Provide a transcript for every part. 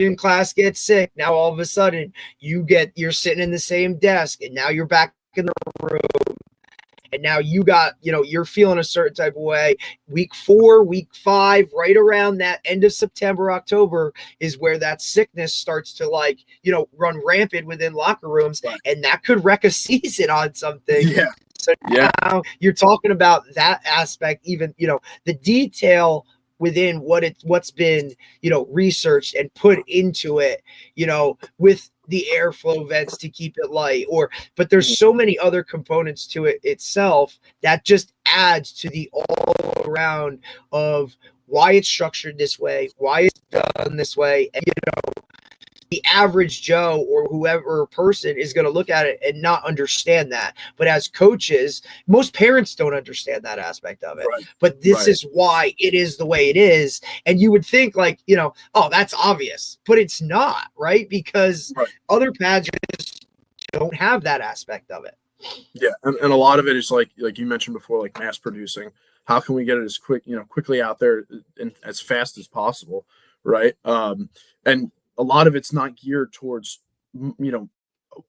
in class gets sick. Now all of a sudden you're sitting in the same desk, and now you're back in the room. And now you're feeling a certain type of way. Week 4, week 5, right around that end of September, October is where that sickness starts to run rampant within locker rooms. Right. And that could wreck a season on something. Yeah. So now you're talking about that aspect, even, the detail within what's been, researched and put into it, with the airflow vents to keep it light, but there's so many other components to it itself that just adds to the all around of why it's structured this way, why it's done this way. And, the average Joe or whoever person is going to look at it and not understand that. But as coaches, most parents don't understand that aspect of it. Right. But this is why it is the way it is. And you would think oh, that's obvious, but it's not, right? Because other pads just don't have that aspect of it. Yeah. And a lot of it is like you mentioned before, like mass producing. How can we get it as quickly out there and as fast as possible? Right. And a lot of it's not geared towards,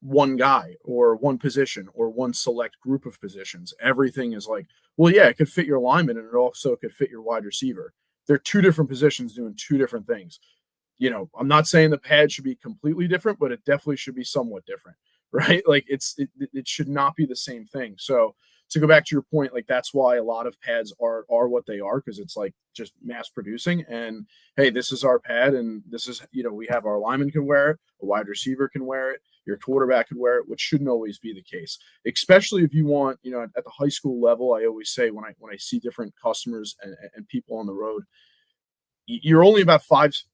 one guy or one position or one select group of positions. Everything is like, well, yeah, it could fit your lineman and it also could fit your wide receiver. They're two different positions doing two different things. I'm not saying the pad should be completely different, but it definitely should be somewhat different, right? Like it should not be the same thing. So to go back to your point, like that's why a lot of pads are what they are, because it's like just mass producing. And hey, this is our pad, and this is we have our lineman can wear it, a wide receiver can wear it, your quarterback can wear it, which shouldn't always be the case. Especially if you want, at the high school level, I always say when I see different customers and people on the road, you're only about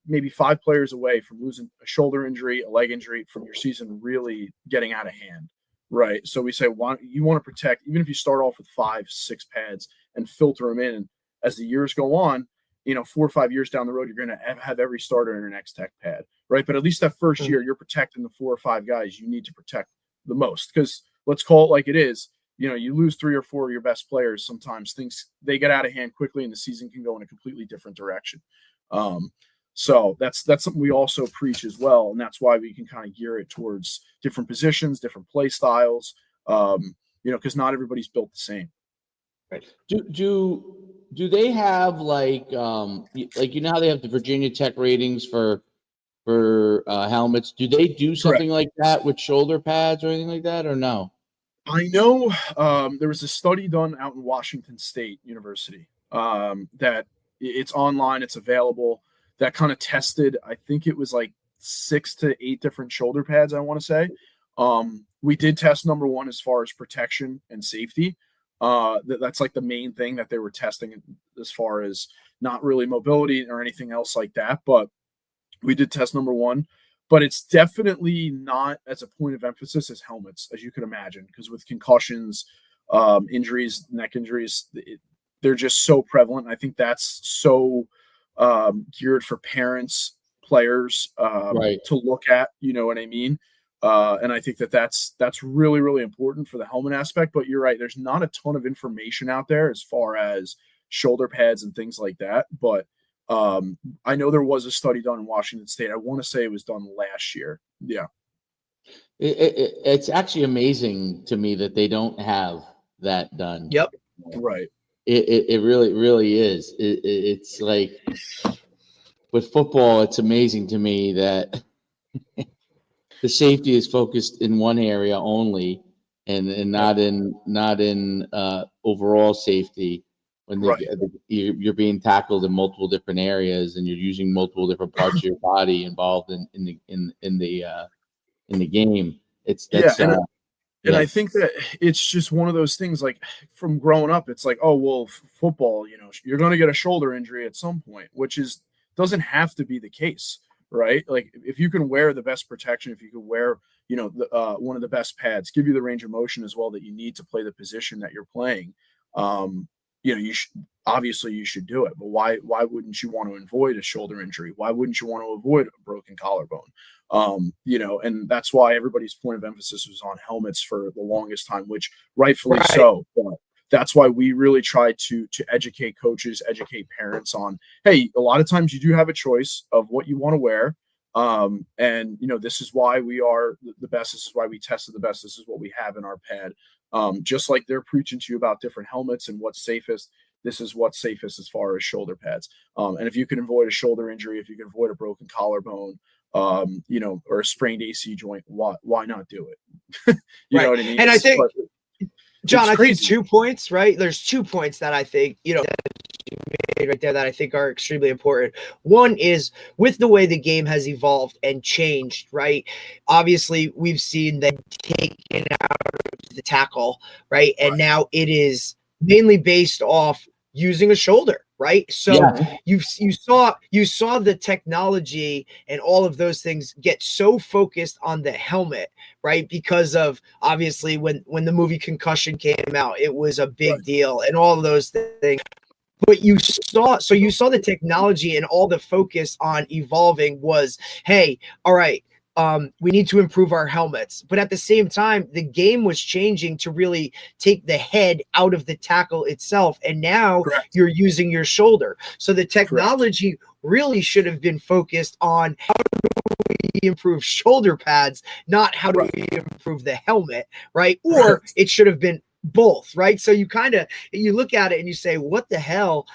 maybe five players away from losing a shoulder injury, a leg injury, from your season really getting out of hand. Right. So we say, you want to protect, even if you start off with 5-6 pads and filter them in. And as the years go on, 4 or 5 years down the road, you're going to have every starter in your next Xtech pad. Right. But at least that first year, you're protecting the 4 or 5 guys you need to protect the most. Because let's call it like it is. You lose 3 or 4 of your best players. Sometimes they get out of hand quickly and the season can go in a completely different direction. So that's something we also preach as well. And that's why we can kind of gear it towards different positions, different play styles, because not everybody's built the same. Right. Do they have like how they have the Virginia Tech ratings for helmets? Do they do something like that with shoulder pads or anything like that, or no? I know there was a study done out in Washington State University that it's online, it's available, that kind of tested, I think it was like 6 to 8 different shoulder pads, I want to say. We did test number 1 as far as protection and safety. That's like the main thing that they were testing as far as not really mobility or anything else like that. But we did test number 1. But it's definitely not as a point of emphasis as helmets, as you could imagine, because with concussions, injuries, neck injuries, they're just so prevalent. I think that's so geared for parents, players to look at, you know what I mean? And I think that's really, really important for the helmet aspect. But you're right, there's not a ton of information out there as far as shoulder pads and things like that. But I know there was a study done in Washington State. I want to say it was done last year. Yeah. It's actually amazing to me that they don't have that done. Yep. Right. It really is. It's like with football, it's amazing to me that the safety is focused in one area only, and not in overall safety. When you're being tackled in multiple different areas and you're using multiple different parts of your body involved in the game, and I think that it's just one of those things, like from growing up, it's like, oh, well, football, you're going to get a shoulder injury at some point, which doesn't have to be the case, right? Like if you can wear the best protection, if you can wear, one of the best pads, give you the range of motion as well that you need to play the position that you're playing. You should do it, but why wouldn't you want to avoid a shoulder injury? Why wouldn't you want to avoid a broken collarbone? And that's why everybody's point of emphasis was on helmets for the longest time, which rightfully so. But that's why we really try to educate coaches, educate parents on, hey, a lot of times you do have a choice of what you want to wear. And this is why we are the best. This is why we tested the best. This is what we have in our pad. Just like they're preaching to you about different helmets and what's safest, this is what's safest as far as shoulder pads. And if you can avoid a shoulder injury, if you can avoid a broken collarbone, or a sprained AC joint, why not do it? You know what I mean? And I think, John, I think 2 points, right? There's 2 points that I think, that you made right there that I think are extremely important. One is with the way the game has evolved and changed, right? Obviously, we've seen them taken out of the tackle, right? And now it is mainly based off using a shoulder, right? So you saw the technology and all of those things get so focused on the helmet, right? Because of obviously when the movie Concussion came out, it was a big deal and all of those things. But you saw the technology and all the focus on evolving was, hey, all right, we need to improve our helmets. But at the same time, the game was changing to really take the head out of the tackle itself. And now you're using your shoulder. So the technology really should have been focused on how do we improve shoulder pads, not how do we improve the helmet, right? Or it should have been both, right? So you look at it and you say, what the hell,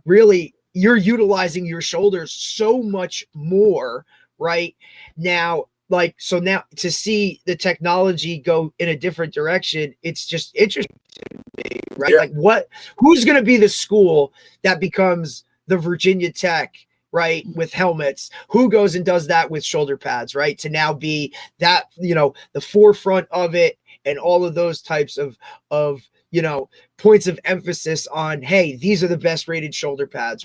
really, you're utilizing your shoulders so much more right now. So now to see the technology go in a different direction, it's just interesting to me, right? Like who's going to be the school that becomes the Virginia Tech, right? With helmets, who goes and does that with shoulder pads, right? To now be that, the forefront of it and all of those types of points of emphasis on, hey, these are the best rated shoulder pads.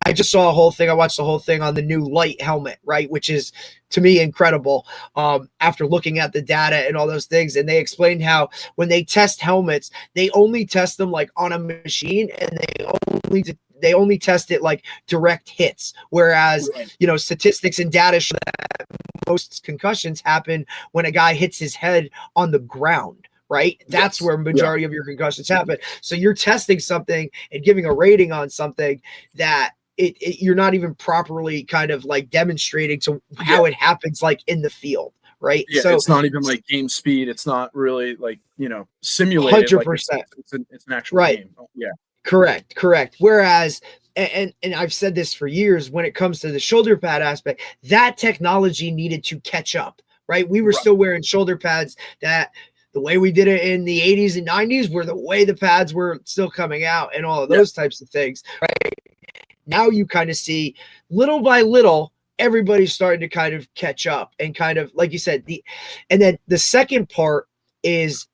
I just saw I watched the whole thing on the new light helmet, right? Which is to me incredible. After looking at the data and all those things, and they explained how when they test helmets, they only test them like on a machine, and they only test it like direct hits. Whereas, statistics and data show that most concussions happen when a guy hits his head on the ground. Right. That's where majority of your concussions happen. So you're testing something and giving a rating on something that you're not even properly kind of like demonstrating to how it happens, like in the field. Right. Yeah. So it's not even like game speed. It's not really like, simulated. 100%. Like it's an actual game. Oh, yeah. Correct. Whereas, and I've said this for years, when it comes to the shoulder pad aspect, that technology needed to catch up. Right. We were still wearing shoulder pads that the way we did it in the 80s and 90s were the way the pads were still coming out and all of those types of things. Right. Now you kind of see little by little, everybody's starting to kind of catch up and kind of, like you said, and then the second part is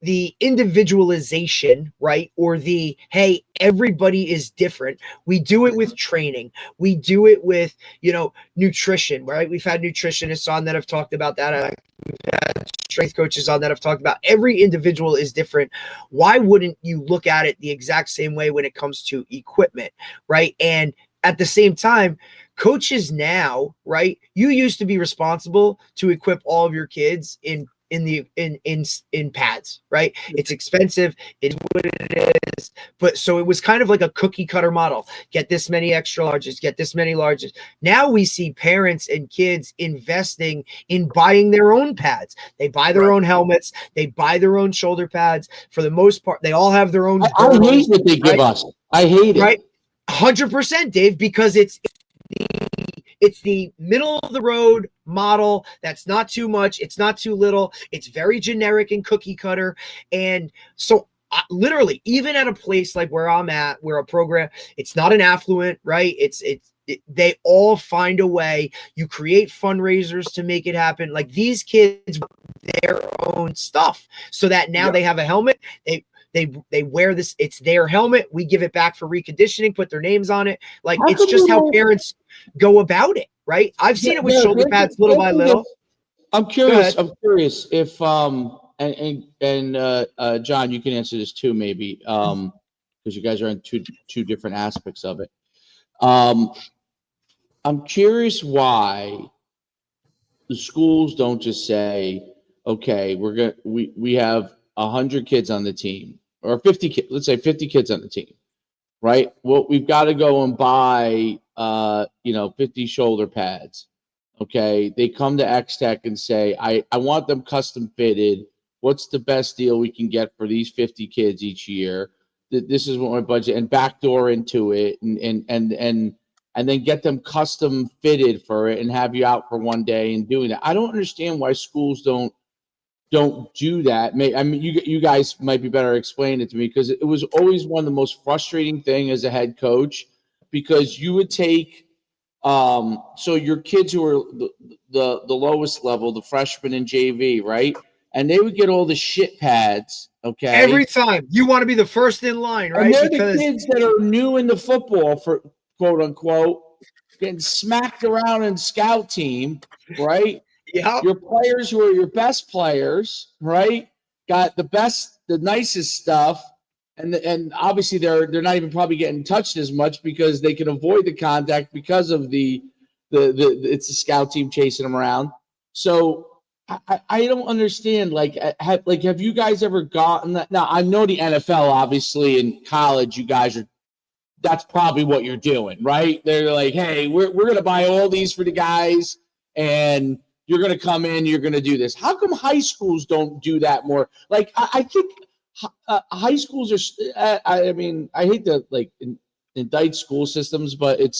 the individualization, right? Or the, hey, everybody is different. We do it with training. We do it with, nutrition, right? We've had nutritionists on that have talked about that. We've had strength coaches on that have talked about every individual is different. Why wouldn't you look at it the exact same way when it comes to equipment, right? And at the same time, coaches now, right? You used to be responsible to equip all of your kids in pads, right? It's expensive. It's what it is. But so it was kind of like a cookie cutter model. Get this many extra larges, get this many larges. Now we see parents and kids investing in buying their own pads. They buy their own helmets. They buy their own shoulder pads. For the most part, they all have their own. I hate what they give us. I hate it. Right? 100%, Dave, because it's the middle of the road model. That's not too much. It's not too little. It's very generic and cookie cutter. And so literally, even at a place like where I'm at, where a program, it's not an affluent, right? They all find a way. You create fundraisers to make it happen. Like these kids, their own stuff, so that now they have a helmet. They wear this. It's their helmet. We give it back for reconditioning, put their names on it. Like it's just how parents go about it, right? I've seen it with shoulder pads little by little. I'm curious if John, you can answer this too, maybe, because you guys are on two different aspects of it. I'm curious why the schools don't just say, okay, we have 100 kids on the team, or 50 kids, let's say 50 kids on the team. right? Well, we've got to go and buy, 50 shoulder pads. Okay. They come to Xtech and say, I want them custom fitted. What's the best deal we can get for these 50 kids each year? This is what my budget, and backdoor into it and then get them custom fitted for it and have you out for one day and doing that. I don't understand why schools don't do that. I mean, you guys might be better explaining it to me, because it was always one of the most frustrating thing as a head coach, because you would take so your kids who are the lowest level, the freshmen in JV, right? And they would get all the shit pads, okay? Every time you want to be the first in line, right? And they're the kids that are new into football, for quote unquote, getting smacked around in scout team, right? Yeah. Your players who are your best players, right? Got the nicest stuff. And obviously they're not even probably getting touched as much because they can avoid the contact because of the it's a scout team chasing them around. So I don't understand. Have you guys ever gotten that? Now I know the NFL, obviously, in college, you guys are. That's probably what you're doing, right? They're like, hey, we're going to buy all these for the guys, and you're going to come in, you're going to do this. How come high schools don't do that more? Like, I think high schools are. I mean, I hate to indict school systems, but it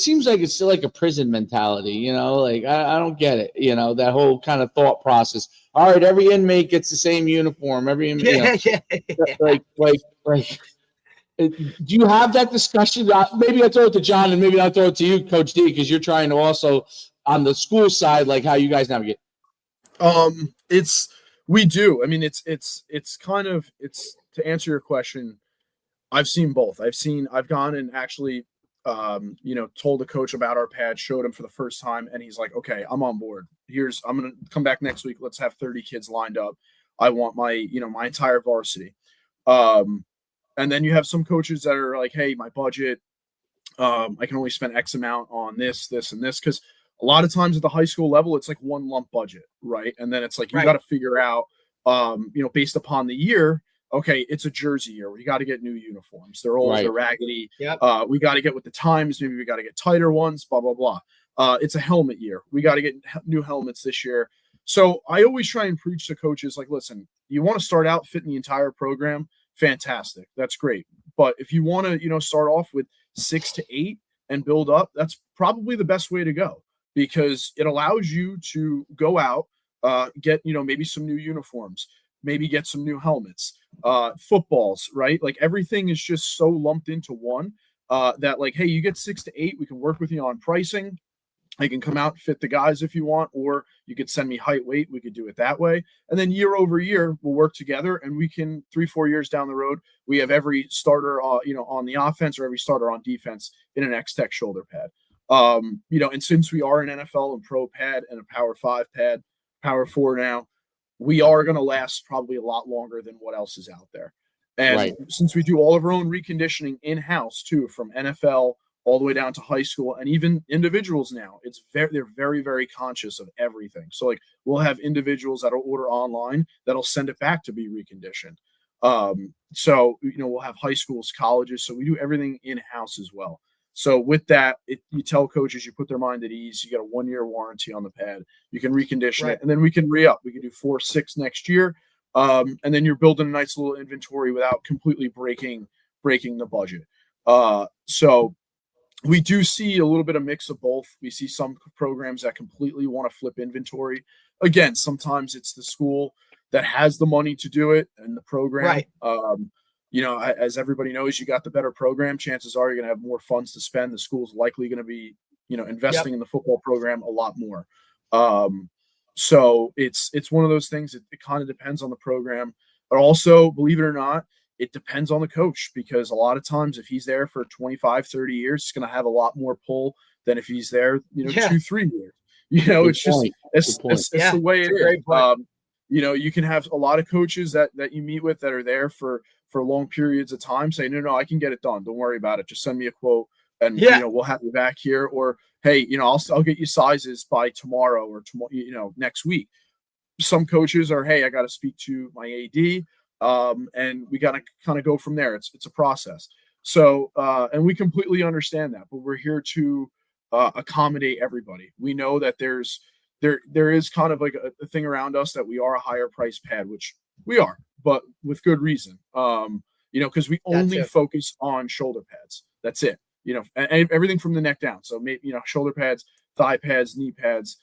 seems like it's still like a prison mentality. Like I don't get it. That whole kind of thought process. All right, every inmate gets the same uniform. Every inmate, do you have that discussion? Maybe I throw it to John, and maybe I'll throw it to you, Coach D, because you're trying to also on the school side, like how you guys navigate. We do. I mean, it's to answer your question. I've seen both. I've gone and actually, told the coach about our pad, showed him for the first time, and he's like, okay, I'm on board. I'm going to come back next week. Let's have 30 kids lined up. I want my entire varsity. And then you have some coaches that are like, hey, my budget, I can only spend X amount on this, and this. Because a lot of times at the high school level, it's like one lump budget, right? And then it's like you got to figure out, based upon the year, okay, it's a jersey year. We got to get new uniforms. They're old, they're raggedy. Yep. We got to get with the times. Maybe we got to get tighter ones, blah, blah, blah. It's a helmet year. We got to get new helmets this year. So I always try and preach to coaches like, listen, you want to start out fitting the entire program? Fantastic. That's great. But if you want to, start off with 6 to 8 and build up, that's probably the best way to go, because it allows you to go out, get, maybe some new uniforms, maybe get some new helmets, footballs, right? Like everything is just so lumped into one that like, hey, you get 6 to 8. We can work with you on pricing. I can come out and fit the guys if you want, or you could send me height, weight. We could do it that way. And then year over year, we'll work together, and we can 3-4 years down the road, we have every starter, on the offense, or every starter on defense in an Xtech shoulder pad. And since we are an NFL and pro pad and a Power 5 pad, Power 4 now, we are going to last probably a lot longer than what else is out there. And since we do all of our own reconditioning in-house too, from NFL all the way down to high school, and even individuals now, they're very, very conscious of everything. So like we'll have individuals that'll order online that'll send it back to be reconditioned. We'll have high schools, colleges. So we do everything in-house as well. So with that, you tell coaches, you put their mind at ease. You get a 1-year warranty on the pad. You can recondition it, and then we can re-up. We can do 4-6 next year. And then you're building a nice little inventory without completely breaking the budget. So we do see a little bit of mix of both. We see some programs that completely want to flip inventory. Again, sometimes it's the school that has the money to do it and the program. As everybody knows, you got the better program, chances are you're going to have more funds to spend. The school's likely going to be, investing in the football program a lot more. So it's one of those things. It kind of depends on the program, but also, believe it or not, it depends on the coach, because a lot of times if he's there for 25, 30 years, it's going to have a lot more pull than if he's there, 2-3 years. It's the way it is. You can have a lot of coaches that you meet with that are there for long periods of time say, no, I can get it done. Don't worry about it. Just send me a quote and, we'll have you back here. Or, hey, I'll get you sizes by tomorrow or tomorrow, next week. Some coaches are, hey, I got to speak to my AD. And we got to kind of go from there. It's a process. So, and we completely understand that, but we're here to accommodate everybody. We know that there is kind of like a thing around us that we are a higher price pad, which we are, but with good reason. Because we only focus on shoulder pads. That's it. And everything from the neck down. So maybe, shoulder pads, thigh pads, knee pads.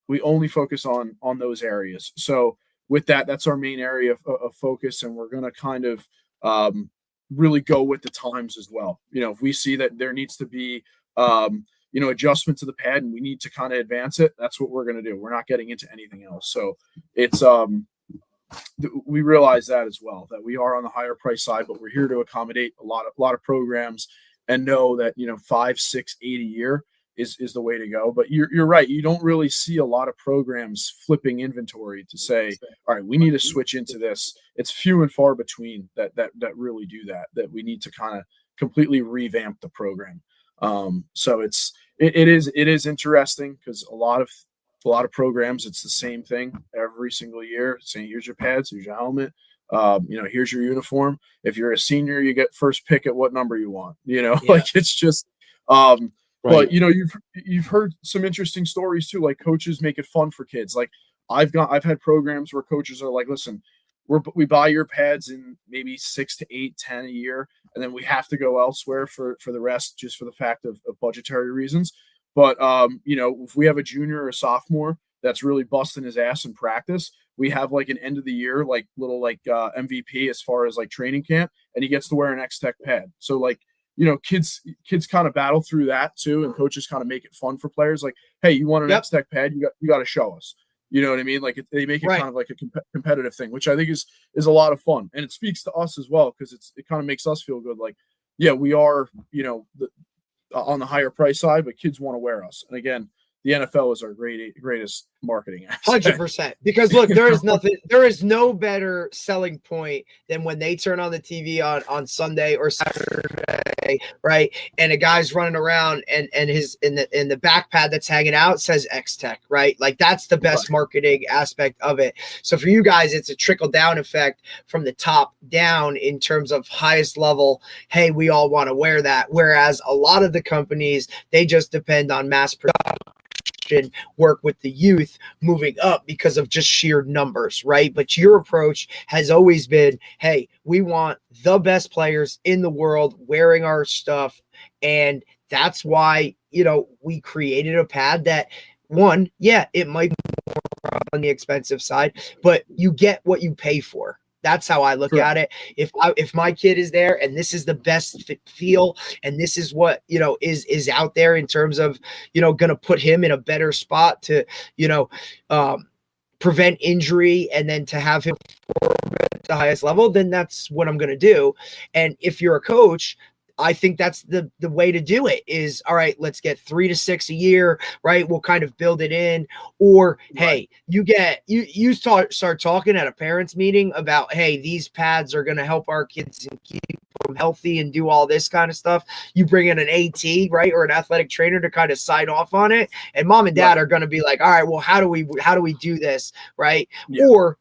We only focus on those areas. So with that, that's our main area of focus, and we're going to kind of really go with the times as well. If we see that there needs to be adjustment to the pad and we need to kind of advance it, that's what we're going to do. We're not getting into anything else. So it's we realize that as well, that we are on the higher price side, but we're here to accommodate a lot of programs, and know that 5, 6, 8 a year is the way to go. But you're right, you don't really see a lot of programs flipping inventory to say, all right, we need to switch into this. It's few and far between that really do that we need to kind of completely revamp the program. So it is interesting, because a lot of programs, it's the same thing every single year, saying here's your pads, here's your helmet, here's your uniform. If you're a senior, you get first pick at what number you want. Like it's just right. But you've heard some interesting stories too, like coaches make it fun for kids. Like I've had programs where coaches are like, listen, we buy your pads in maybe 6 to 8, 10 a year, and then we have to go elsewhere for the rest, just for the fact of budgetary reasons. But if we have a junior or a sophomore that's really busting his ass in practice, we have like an end of the year little MVP as far as like training camp, and he gets to wear an Xtech pad. So like kids kind of battle through that too, and coaches kind of make it fun for players. Like, hey, you want an Xtech pad? You got to show us. You know what I mean? Like they make it kind of like a competitive thing, which I think is a lot of fun, and it speaks to us as well, because it kind of makes us feel good. Like, yeah, we are on the higher price side, but kids want to wear us. And again, the NFL is our greatest marketing asset. 100%. Because look, there is no better selling point than when they turn on the TV on Sunday or Saturday, right? And a guy's running around and his in the back pad that's hanging out says Xtech, right? Like that's the best marketing aspect of it. So for you guys, it's a trickle down effect from the top down in terms of highest level. Hey, we all want to wear that. Whereas a lot of the companies, they just depend on mass production, work with the youth moving up because of just sheer numbers, right? But your approach has always been, hey, we want the best players in the world wearing our stuff. And that's why, we created a pad that, one, it might be more on the expensive side, but you get what you pay for. That's how I look at it. If my kid is there and this is the best feel, and this is what, is out there in terms of, going to put him in a better spot to, prevent injury, and then to have him perform at the highest level, then that's what I'm going to do. And if you're a coach, I think that's the way to do it is, all right, let's get 3 to 6 a year, right? We'll kind of build it in. Or, hey, you start talking at a parents meeting about, hey, these pads are going to help our kids and keep them healthy and do all this kind of stuff. You bring in an AT, right? Or an athletic trainer to kind of sign off on it. And mom and dad are going to be like, all right, well, how do we do this? Right. Yeah. Or,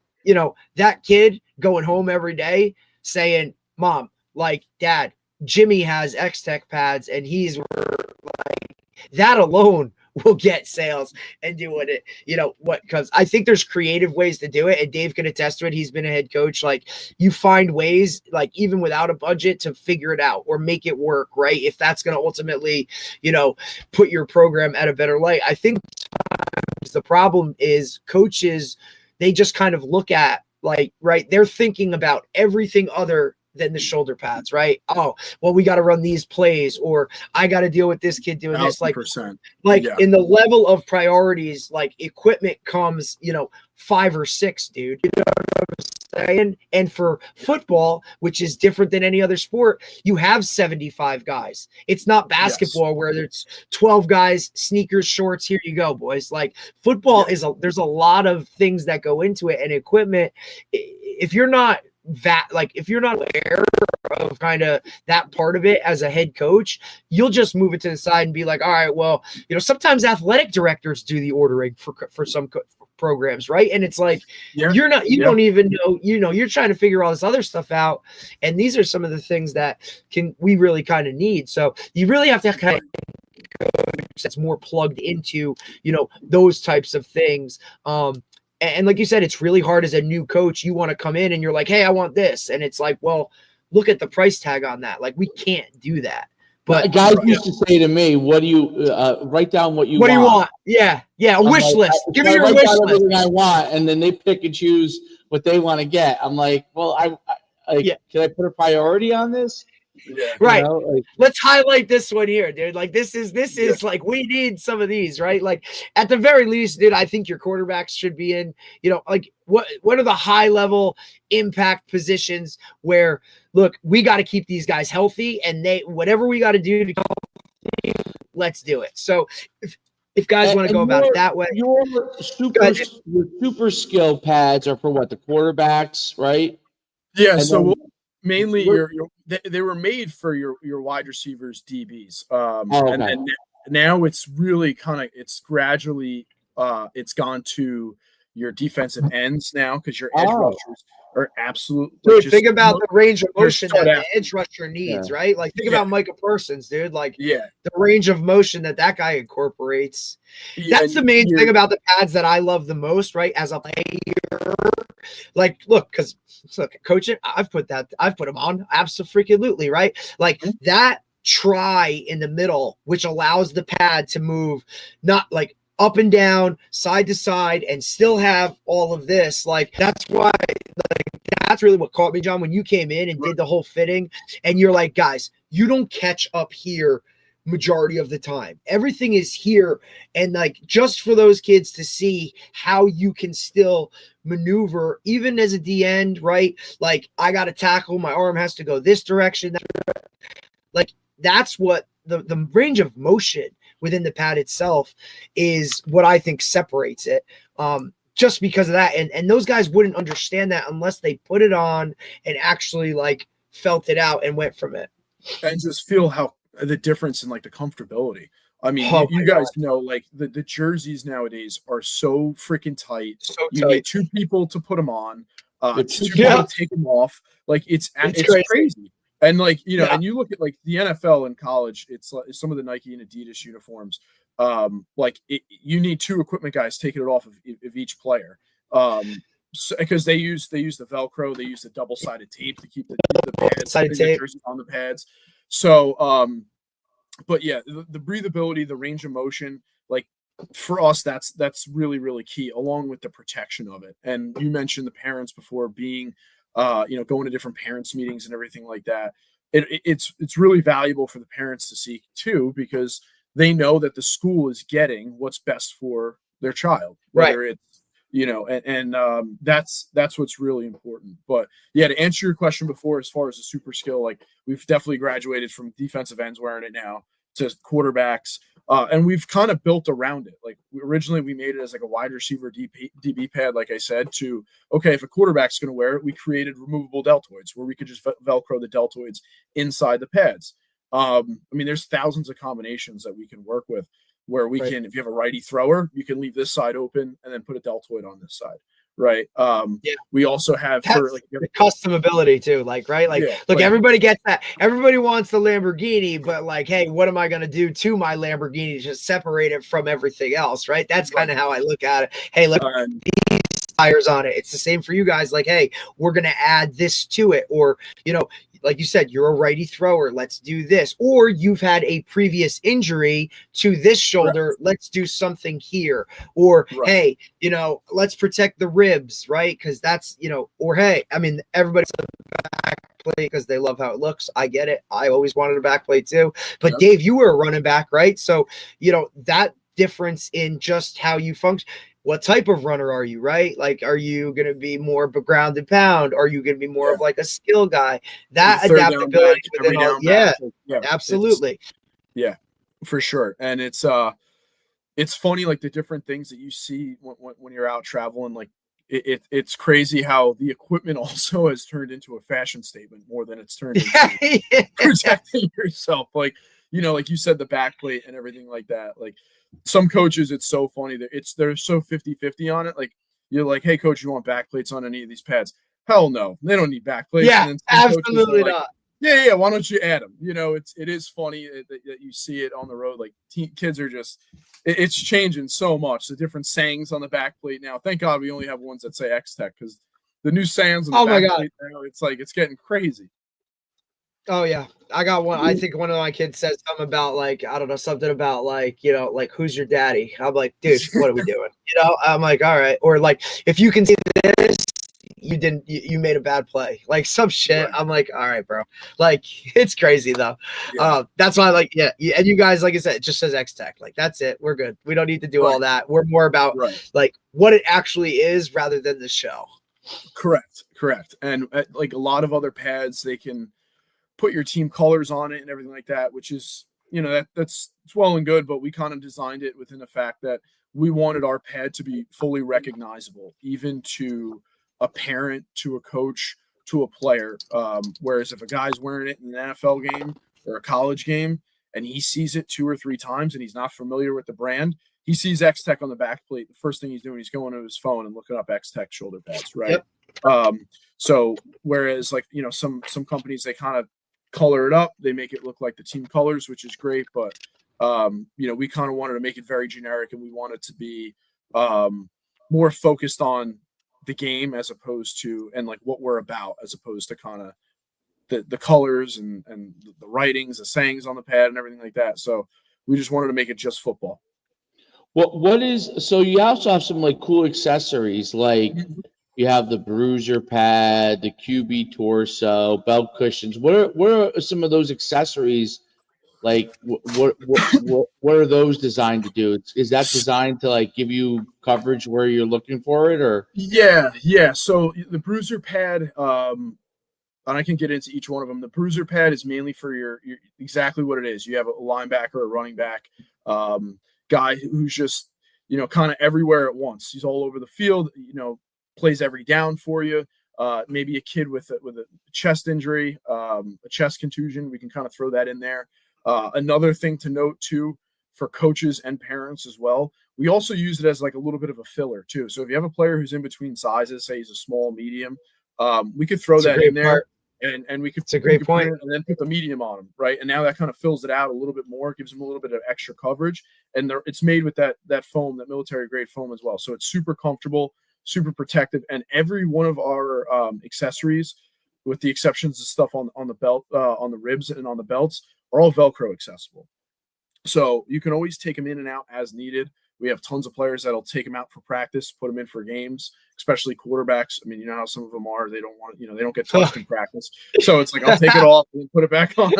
that kid going home every day saying, mom, like, dad, Jimmy has Xtech pads, and he's like, that alone will get sales and doing it, because I think there's creative ways to do it. And Dave can attest to it. He's been a head coach. Like, you find ways, like even without a budget, to figure it out or make it work, right? If that's going to ultimately, put your program at a better light. I think the problem is coaches, they just kind of look at they're thinking about everything other than the shoulder pads, right? Oh, well, we got to run these plays, or I got to deal with this kid doing this. In the level of priorities, like equipment comes, 5 or 6, dude. You know what I'm saying? And for football, which is different than any other sport, you have 75 guys. It's not basketball where there's 12 guys, sneakers, shorts. Here you go, boys. Like football there's a lot of things that go into it, and equipment. If you're not aware of kind of that part of it as a head coach, you'll just move it to the side and be like, all right, well, sometimes athletic directors do the ordering for some programs, right? And it's like Yeah. you Yeah. don't even know, you're trying to figure all this other stuff out, and these are some of the things that we really kind of need. So you really have to kind of that's more plugged into those types of things. And like you said, it's really hard as a new coach. You want to come in and you're like, hey, I want this, and it's like, well, look at the price tag on that. Like, we can't do that. But guys used to say to me, what do you write down what you what want? Do you want? Yeah, a I'm wish like, list. Give me your wish list. Everything I want, and then they pick and choose what they want to get. I'm like, well, can I put a priority on this? Yeah. Right. Like, let's highlight this one here, dude. Like, this is like, we need some of these, right? Like, at the very least, dude, I think your quarterbacks should be in, like, what are the high level impact positions where, look, we got to keep these guys healthy, and whatever we got to do to let's do it. So if guys want to go about it that way, your super skill pads are for what, the quarterbacks, right? Yeah. And so then, mainly they were made for your wide receivers, DBs. And now it's really it's gradually it's gone to your defensive ends now, because your edge rushers are absolutely. Dude, think about the range of motion that the edge rusher needs, Yeah. right? Like, think about Micah Parsons, dude. Like, the range of motion that guy incorporates. Yeah, That's the main thing about the pads that I love the most, right? As a player, like, look, coaching, I've put them on absolutely, right? Like, that try in the middle, which allows the pad to move, not like up and down, side to side, and still have all of this. Like, that's why, like, that's really what caught me, John, when you came in and did the whole fitting, and you're like, guys, you don't catch up here majority of the time. Everything is here. And like, just for those kids to see how you can still maneuver, even as a D end, right? Like, I got to tackle, my arm has to go this direction. Like, that's what the range of motion within the pad itself is what I think separates it. Just because of that. And those guys wouldn't understand that unless they put it on and actually like felt it out and went from it. And just feel how the difference in like the comfortability. I mean, you guys know, like, the jerseys nowadays are so freaking tight. You need two people to put them on, two people to take them off. Like, it's crazy. And like, and you look at like the NFL and college, it's like some of the Nike and Adidas uniforms. You need two equipment guys taking it off of each player. Because they use the Velcro, they use the double-sided tape to keep the pads, the jerseys on the pads. So, but yeah, the breathability, the range of motion, like, for us, that's really, really key, along with the protection of it. And you mentioned the parents before being, going to different parents meetings and everything like that. It's really valuable for the parents to see too, because they know that the school is getting what's best for their child, whether it's, that's what's really important. But yeah, to answer your question before, as far as the super skill, like, we've definitely graduated from defensive ends wearing it now to quarterbacks. And we've kind of built around it. Like, originally we made it as like a wide receiver DB pad, like I said, to, okay, if a quarterback's going to wear it, we created removable deltoids where we could just Velcro the deltoids inside the pads. I mean, there's thousands of combinations that we can work with, where we can, if you have a righty thrower, you can leave this side open and then put a deltoid on this side. Right. We also have the customability too, like, right? Like, look, everybody gets that. Everybody wants the Lamborghini, but like, hey, what am I going to do to my Lamborghini to just separate it from everything else? Right. That's kind of how I look at it. Hey, look, these tires on it. It's the same for you guys. Like, hey, we're going to add this to it. Or, like you said, you're a righty thrower. Let's do this. Or you've had a previous injury to this shoulder. Right. Let's do something here. Or, hey, let's protect the ribs, right? Because that's, or hey, I mean, everybody's back plate because they love how it looks. I get it. I always wanted a back plate too. But Dave, you were a running back, right? So, that difference in just how you function. What type of runner are you, right? Like, are you going to be more of a ground and pound? Are you going to be more of like a skill guy? That adaptability within all, absolutely. Yeah, for sure. And it's funny, like, the different things that you see when you're out traveling. Like, it's crazy how the equipment also has turned into a fashion statement more than it's turned into protecting yourself. Like, like you said, the back plate and everything like that. Like, some coaches, it's so funny that they're so 50-50 on it. Like, you're like, hey, coach, you want back plates on any of these pads? Hell no, they don't need back plates. Yeah, and then some absolutely like, not. Yeah, why don't you add them? It is funny that you see it on the road. Like, kids are just, it's changing so much. The different sayings on the back plate now. Thank God we only have ones that say Xtech, because the new sayings on the back plate now, it's like, it's getting crazy. Oh yeah, I got one. I think one of my kids said something about, like, I don't know, something about, like, like, who's your daddy? I'm like, dude, what are we doing? I'm like, all right. Or like, if you can see this, you made a bad play, like some shit. Right. I'm like, all right, bro. Like, it's crazy though. Yeah. That's why, like, yeah. And you guys, like I said, it just says Xtech. Like, that's it. We're good. We don't need to do all that. We're more about like what it actually is rather than the show. Correct. And like a lot of other pads, they can put your team colors on it and everything like that, which is, that's well and good, but we kind of designed it within the fact that we wanted our pad to be fully recognizable, even to a parent, to a coach, to a player. Whereas if a guy's wearing it in an NFL game or a college game and he sees it 2 or 3 times and he's not familiar with the brand, he sees Xtech on the back plate. The first thing he's doing, he's going to his phone and looking up Xtech shoulder pads, right? Yep. So whereas, like, some companies, they kind of color it up, they make it look like the team colors, which is great, but we kind of wanted to make it very generic, and we wanted to be more focused on the game as opposed to, and like what we're about, as opposed to kind of the colors and the writings, the sayings on the pad and everything like that. So we just wanted to make it just football. So you also have some like cool accessories, like you have the bruiser pad, the QB torso, belt cushions. What are some of those accessories? Like, what are those designed to do? Is that designed to like give you coverage where you're looking for it, or? Yeah. So the bruiser pad, and I can get into each one of them. The bruiser pad is mainly for your exactly what it is. You have a linebacker, a running back, guy who's just, kind of everywhere at once. He's all over the field, plays every down for you. Maybe a kid with a chest injury, a chest contusion, we can kind of throw that in there. Another thing to note too, for coaches and parents as well, we also use it as like a little bit of a filler too. So if you have a player who's in between sizes, say he's a small, medium, we could throw that in there, and we could. It's a great point. And then put the medium on him, right? And now that kind of fills it out a little bit more, gives him a little bit of extra coverage, and it's made with that foam, that military grade foam as well. So it's super comfortable, super protective, and every one of our accessories, with the exceptions of stuff on the belt, on the ribs and on the belts, are all Velcro accessible. So you can always take them in and out as needed. We have tons of players that'll take them out for practice, put them in for games, especially quarterbacks. I mean, you know how some of them are, they don't want, they don't get touched in practice. So it's like, I'll take it off and put it back on.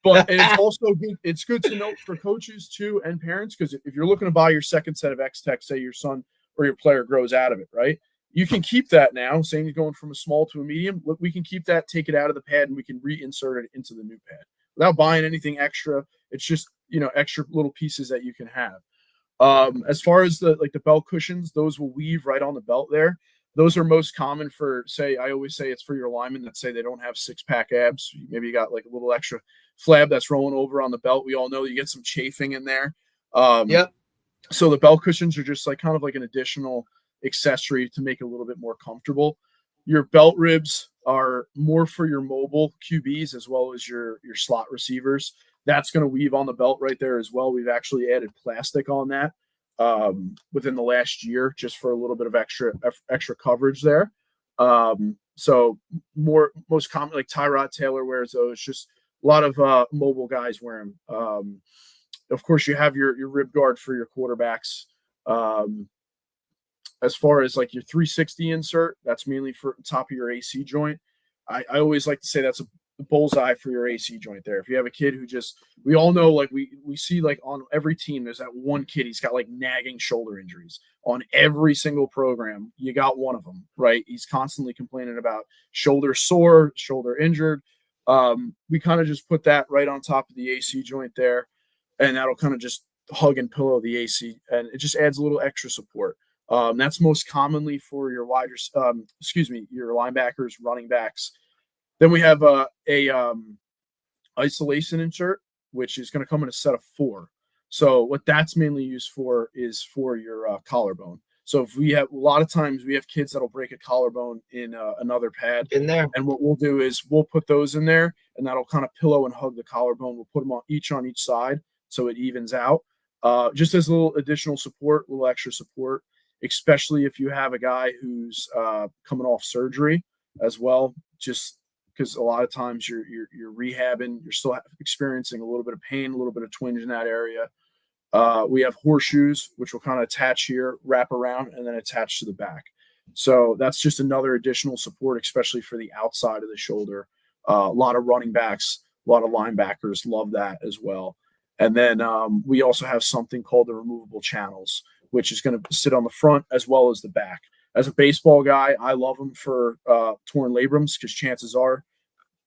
But and it's also good. It's good to note for coaches too and parents, because if you're looking to buy your second set of Xtech, say your son or your player grows out of it, right? You can keep that now. Saying you're going from a small to a medium, look, we can keep that, take it out of the pad, and we can reinsert it into the new pad without buying anything extra. It's just, extra little pieces that you can have. As far as the belt cushions, those will weave right on the belt there. Those are most common for, I always say it's for your linemen that say they don't have 6-pack abs. Maybe you got like a little extra flab that's rolling over on the belt. We all know you get some chafing in there. Yep. So the belt cushions are just like kind of like an additional accessory to make it a little bit more comfortable. Your belt ribs are more for your mobile QBs as well as your slot receivers. That's going to weave on the belt right there as well. We've actually added plastic on that within the last year, just for a little bit of extra coverage there. So most common, like Tyrod Taylor wears those. Just a lot of mobile guys wear them. Of course, you have your rib guard for your quarterbacks. As far as like your 360 insert, that's mainly for top of your AC joint. I always like to say that's a bullseye for your AC joint there. If you have a kid who we all know, like we see like on every team, there's that one kid, he's got like nagging shoulder injuries on every single program. You got one of them, right? He's constantly complaining about shoulder sore, shoulder injured. We kind of just put that right on top of the AC joint there, and that'll kind of just hug and pillow the AC, and it just adds a little extra support. That's most commonly for your your linebackers, running backs. Then we have a isolation insert, which is going to come in a set of 4. So what that's mainly used for is for your collarbone. So if we have a lot of times we have kids that'll break a collarbone in another pad In there. and what we'll do is we'll put those in there and that'll kind of pillow and hug the collarbone. We'll put them on each side so it evens out. Just as a little additional support, a little extra support, especially if you have a guy who's coming off surgery as well, just because a lot of times you're rehabbing, you're still experiencing a little bit of pain, a little bit of twinge in that area. We have horseshoes, which will kind of attach here, wrap around, and then attach to the back. So that's just another additional support, especially for the outside of the shoulder. A lot of running backs, a lot of linebackers love that as well. And then we also have something called the removable channels, which is going to sit on the front as well as the back. As a baseball guy, I love them for torn labrums because chances are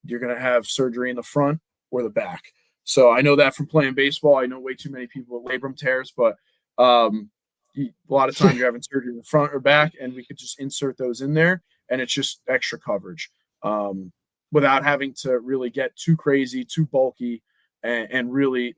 you're going to have surgery in the front or the back. So I know that from playing baseball. I know way too many people with labrum tears, but a lot of times you're having surgery in the front or back, and we could just insert those in there, and it's just extra coverage without having to really get too crazy, too bulky, and really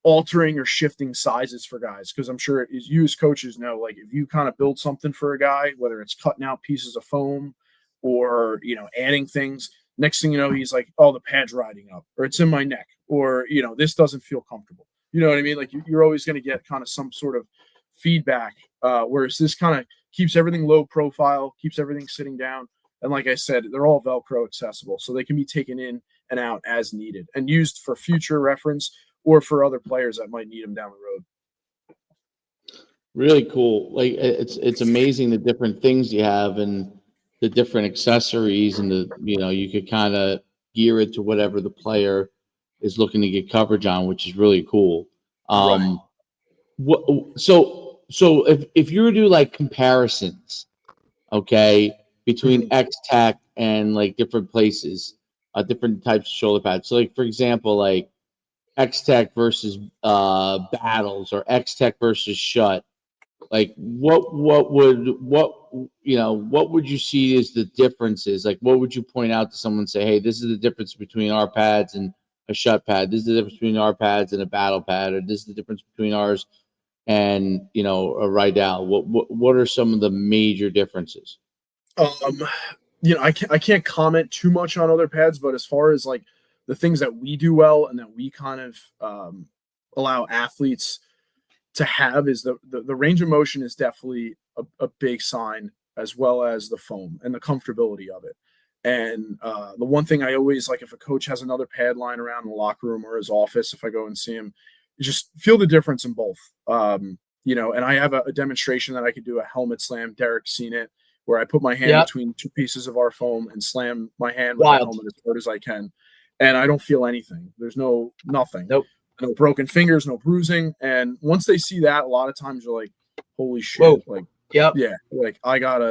altering or shifting sizes for guys. Because I'm sure as you as coaches know, like if you kind of build something for a guy, whether it's cutting out pieces of foam or, adding things, next thing you know, he's like, oh, the pad's riding up, or it's in my neck, or, this doesn't feel comfortable. You know what I mean? Like you're always going to get kind of some sort of feedback, whereas this kind of keeps everything low profile, keeps everything sitting down. And like I said, they're all Velcro accessible, so they can be taken in and out as needed and used for future reference or for other players that might need them down the road. Really cool. Like it's amazing the different things you have and the different accessories, and you could kind of gear it to whatever the player is looking to get coverage on, which is really cool. Right. So if you were to do like comparisons, okay, between Xtech and like different places, different types of shoulder pads. So like, for example, like Xtech versus Battles or Xtech versus Shut. Like what would you see as the differences? Like what would you point out to someone and say, hey, this is the difference between our pads and a Shut pad. This is the difference between our pads and a Battle pad, or this is the difference between ours and a Rydell. What are some of the major differences? I can't comment too much on other pads, but as far as like the things that we do well and that we kind of allow athletes to have is the range of motion is definitely a big sign, as well as the foam and the comfortability of it. And the one thing I always like, if a coach has another pad lying around in the locker room or his office, if I go and see him, you just feel the difference in both. And I have a demonstration that I could do a helmet slam. Derek's seen it, where I put my hand between two pieces of our foam and slam my hand with the helmet as hard as I can. And I don't feel anything. There's nothing. Nope. No broken fingers, no bruising. And once they see that, a lot of times you're like, holy shit. Whoa. Like, yep. Yeah. Like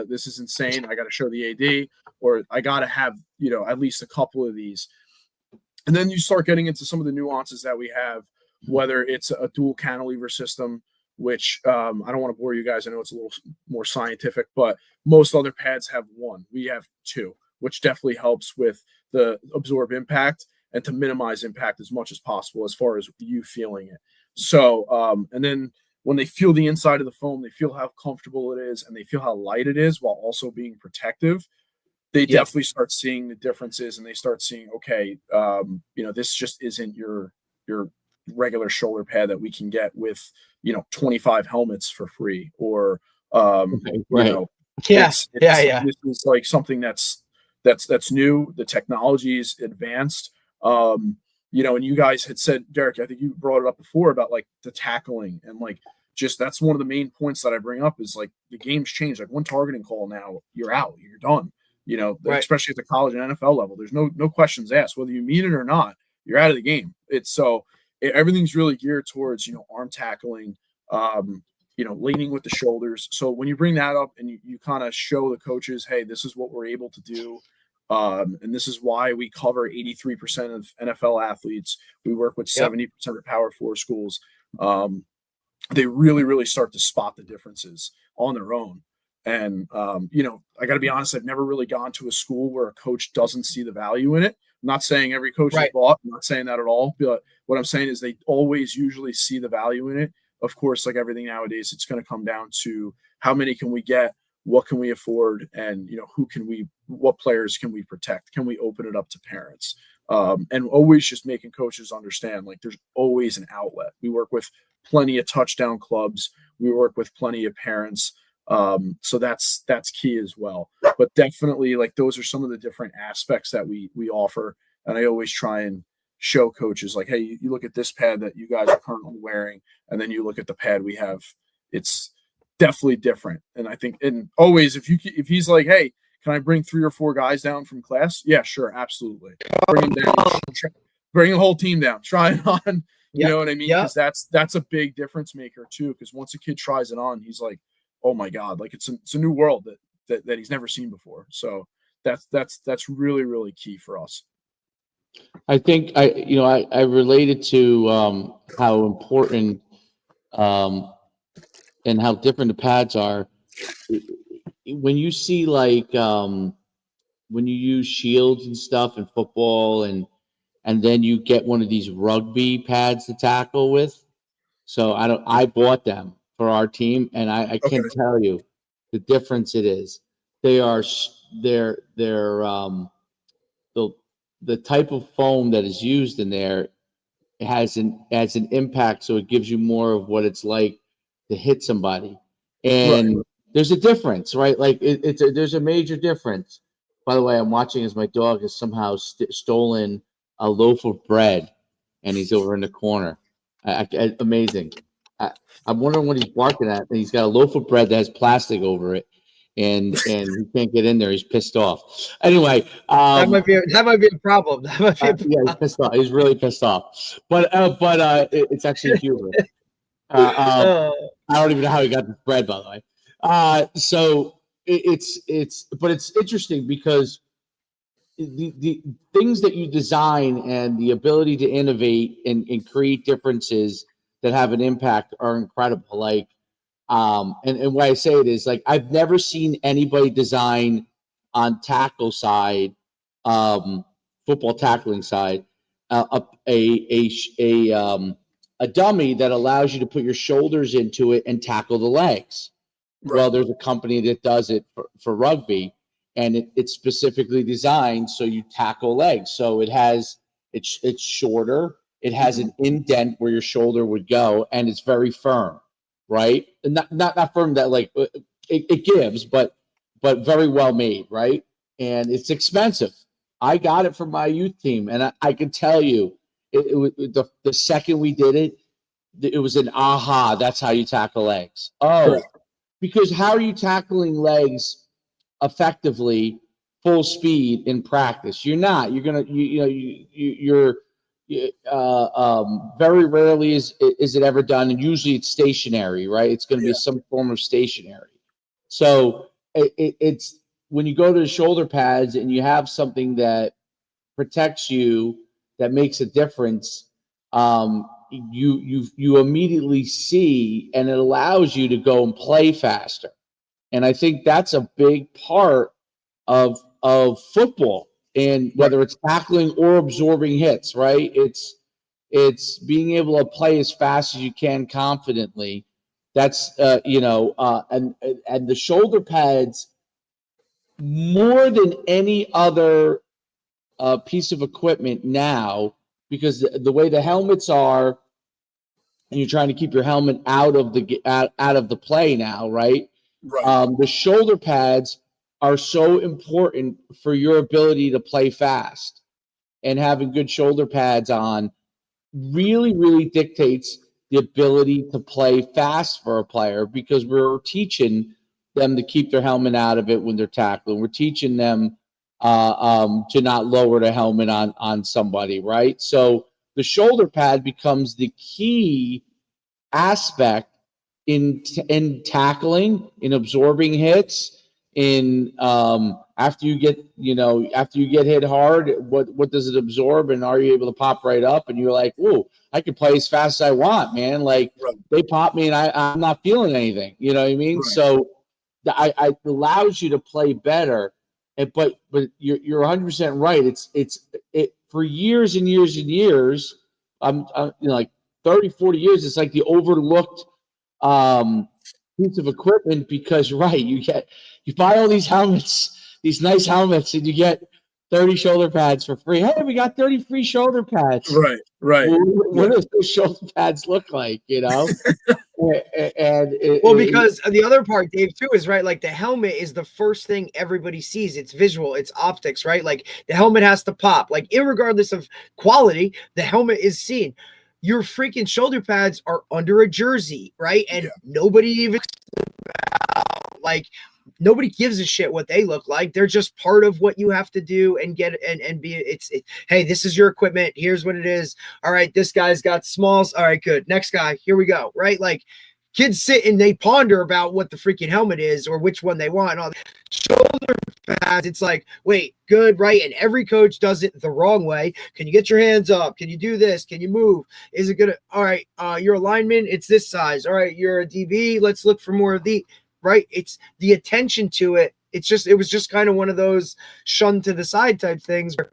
this is insane. I got to show the AD, or I got to have, at least a couple of these. And then you start getting into some of the nuances that we have, whether it's a dual cantilever system, which I don't want to bore you guys. I know it's a little more scientific, but most other pads have one. We have two, which definitely helps with the absorb impact and to minimize impact as much as possible as far as you feeling it. So, and then when they feel the inside of the foam, they feel how comfortable it is and they feel how light it is while also being protective. They definitely start seeing the differences, and they start seeing, okay, this just isn't your regular shoulder pad that we can get with 25 helmets for free, or this is like something that's new. The technology is advanced, and you guys had said, Derek, I think you brought it up before about like the tackling, and like just that's one of the main points that I bring up is like the game's changed. Like one targeting call now, you're out, you're done. Especially at the college and NFL level, there's no questions asked whether you mean it or not. You're out of the game. Everything's really geared towards arm tackling, leaning with the shoulders. So when you bring that up and you kind of show the coaches, hey, this is what we're able to do, and this is why we cover 83% of NFL athletes. We work with 70% of Power 4 schools. They really, really start to spot the differences on their own. And I got to be honest, I've never really gone to a school where a coach doesn't see the value in it, I'm not saying every coach is bought. I'm not saying that at all. But what I'm saying is they always usually see the value in it. Of course, like everything nowadays, it's going to come down to how many can we get, what can we afford, and what players can we protect? Can we open it up to parents? And always just making coaches understand, like, there's always an outlet. We work with plenty of touchdown clubs. We work with plenty of parents. So that's key as well. But definitely, like, those are some of the different aspects that we offer. And I always try and show coaches, like, hey, you look at this pad that you guys are currently wearing, and then you look at the pad we have. It's definitely different. And I think, and always, if he's like, hey, can I bring 3 or 4 guys down from class? Yeah, sure, absolutely. Bring them down. Bring the whole team down. Try it on. You know what I mean? Because that's a big difference maker too. Because once a kid tries it on, he's like, oh my God, like it's a new world that he's never seen before. So that's really, really key for us. I think I related to how important and how different the pads are. When you see like when you use shields and stuff in football, and then you get one of these rugby pads to tackle with. So I bought them for our team, and I can't tell you the difference it is. They're the type of foam that is used in there has an impact, so it gives you more of what it's like to hit somebody. And there's a difference, right? Like there's a major difference. By the way, I'm watching as my dog has somehow stolen a loaf of bread, and he's over in the corner. Amazing. I'm wondering what he's barking at. And he's got a loaf of bread that has plastic over it, and he can't get in there. He's pissed off. Anyway, that might be a problem. That might be a problem. Yeah, he's pissed off. He's really pissed off. But it's actually humorous. I don't even know how he got the bread, by the way. So it's interesting because the things that you design and the ability to innovate and create differences that have an impact are incredible. Like, and why I say it is, like, I've never seen anybody design on tackle side, football tackling side, a dummy that allows you to put your shoulders into it and tackle the legs. Right. Well, there's a company that does it for rugby, and it's specifically designed so you tackle legs. So it's shorter. It has an indent where your shoulder would go, and it's very firm, right? And not firm that like it gives, but very well made, right? And it's expensive. I got it from my youth team, and I can tell you, the second we did it, it was an aha. That's how you tackle legs. Oh, right. Because how are you tackling legs effectively, full speed in practice? You're not. You're gonna. You're very rarely is it ever done, and usually it's stationary, right? It's going to be some form of stationary. So it's when you go to the shoulder pads and you have something that protects you, that makes a difference. You immediately see, and it allows you to go and play faster. And I think that's a big part of football, and whether it's tackling or absorbing hits, right? It's being able to play as fast as you can confidently. That's and the shoulder pads, more than any other piece of equipment now, because the way the helmets are, and you're trying to keep your helmet out of the play now, right? Right. The shoulder pads are so important for your ability to play fast, and having good shoulder pads on really, really dictates the ability to play fast for a player, because we're teaching them to keep their helmet out of it when they're tackling. We're teaching them to not lower the helmet on somebody, right? So the shoulder pad becomes the key aspect in tackling, in absorbing hits, in after you get hit hard, what does it absorb, and are you able to pop right up? And you're like, "Ooh, I can play as fast as I want, man." Like, they pop me and I'm not feeling anything. You know what I mean? Right. So it allows you to play better. but you're 100% right. It for years and years and years, like 30, 40 years, it's like the overlooked piece of equipment because you buy all these helmets, these nice helmets, and you get 30 shoulder pads for free. Hey, we got 30 free shoulder pads. Right. What does those shoulder pads look like, Because the other part, Dave, too, is right. Like the helmet is the first thing everybody sees. It's visual, it's optics, right? Like the helmet has to pop. Like irregardless of quality, the helmet is seen. Your freaking shoulder pads are under a jersey, right? And nobody even nobody gives a shit what they look like. They're just part of what you have to do and get and be. Hey, this is your equipment. Here's what it is. All right, this guy's got smalls. All right, good. Next guy, here we go. Right, like kids sit and they ponder about what the freaking helmet is or which one they want. All shoulder pads, it's like, wait, good, right? And every coach does it the wrong way. Can you get your hands up? Can you do this? Can you move? Is it good? All right, your lineman, it's this size. All right, you're a DB. Let's look for more of the. Right, it's the attention to it. It was just kind of one of those shunned to the side type things. Where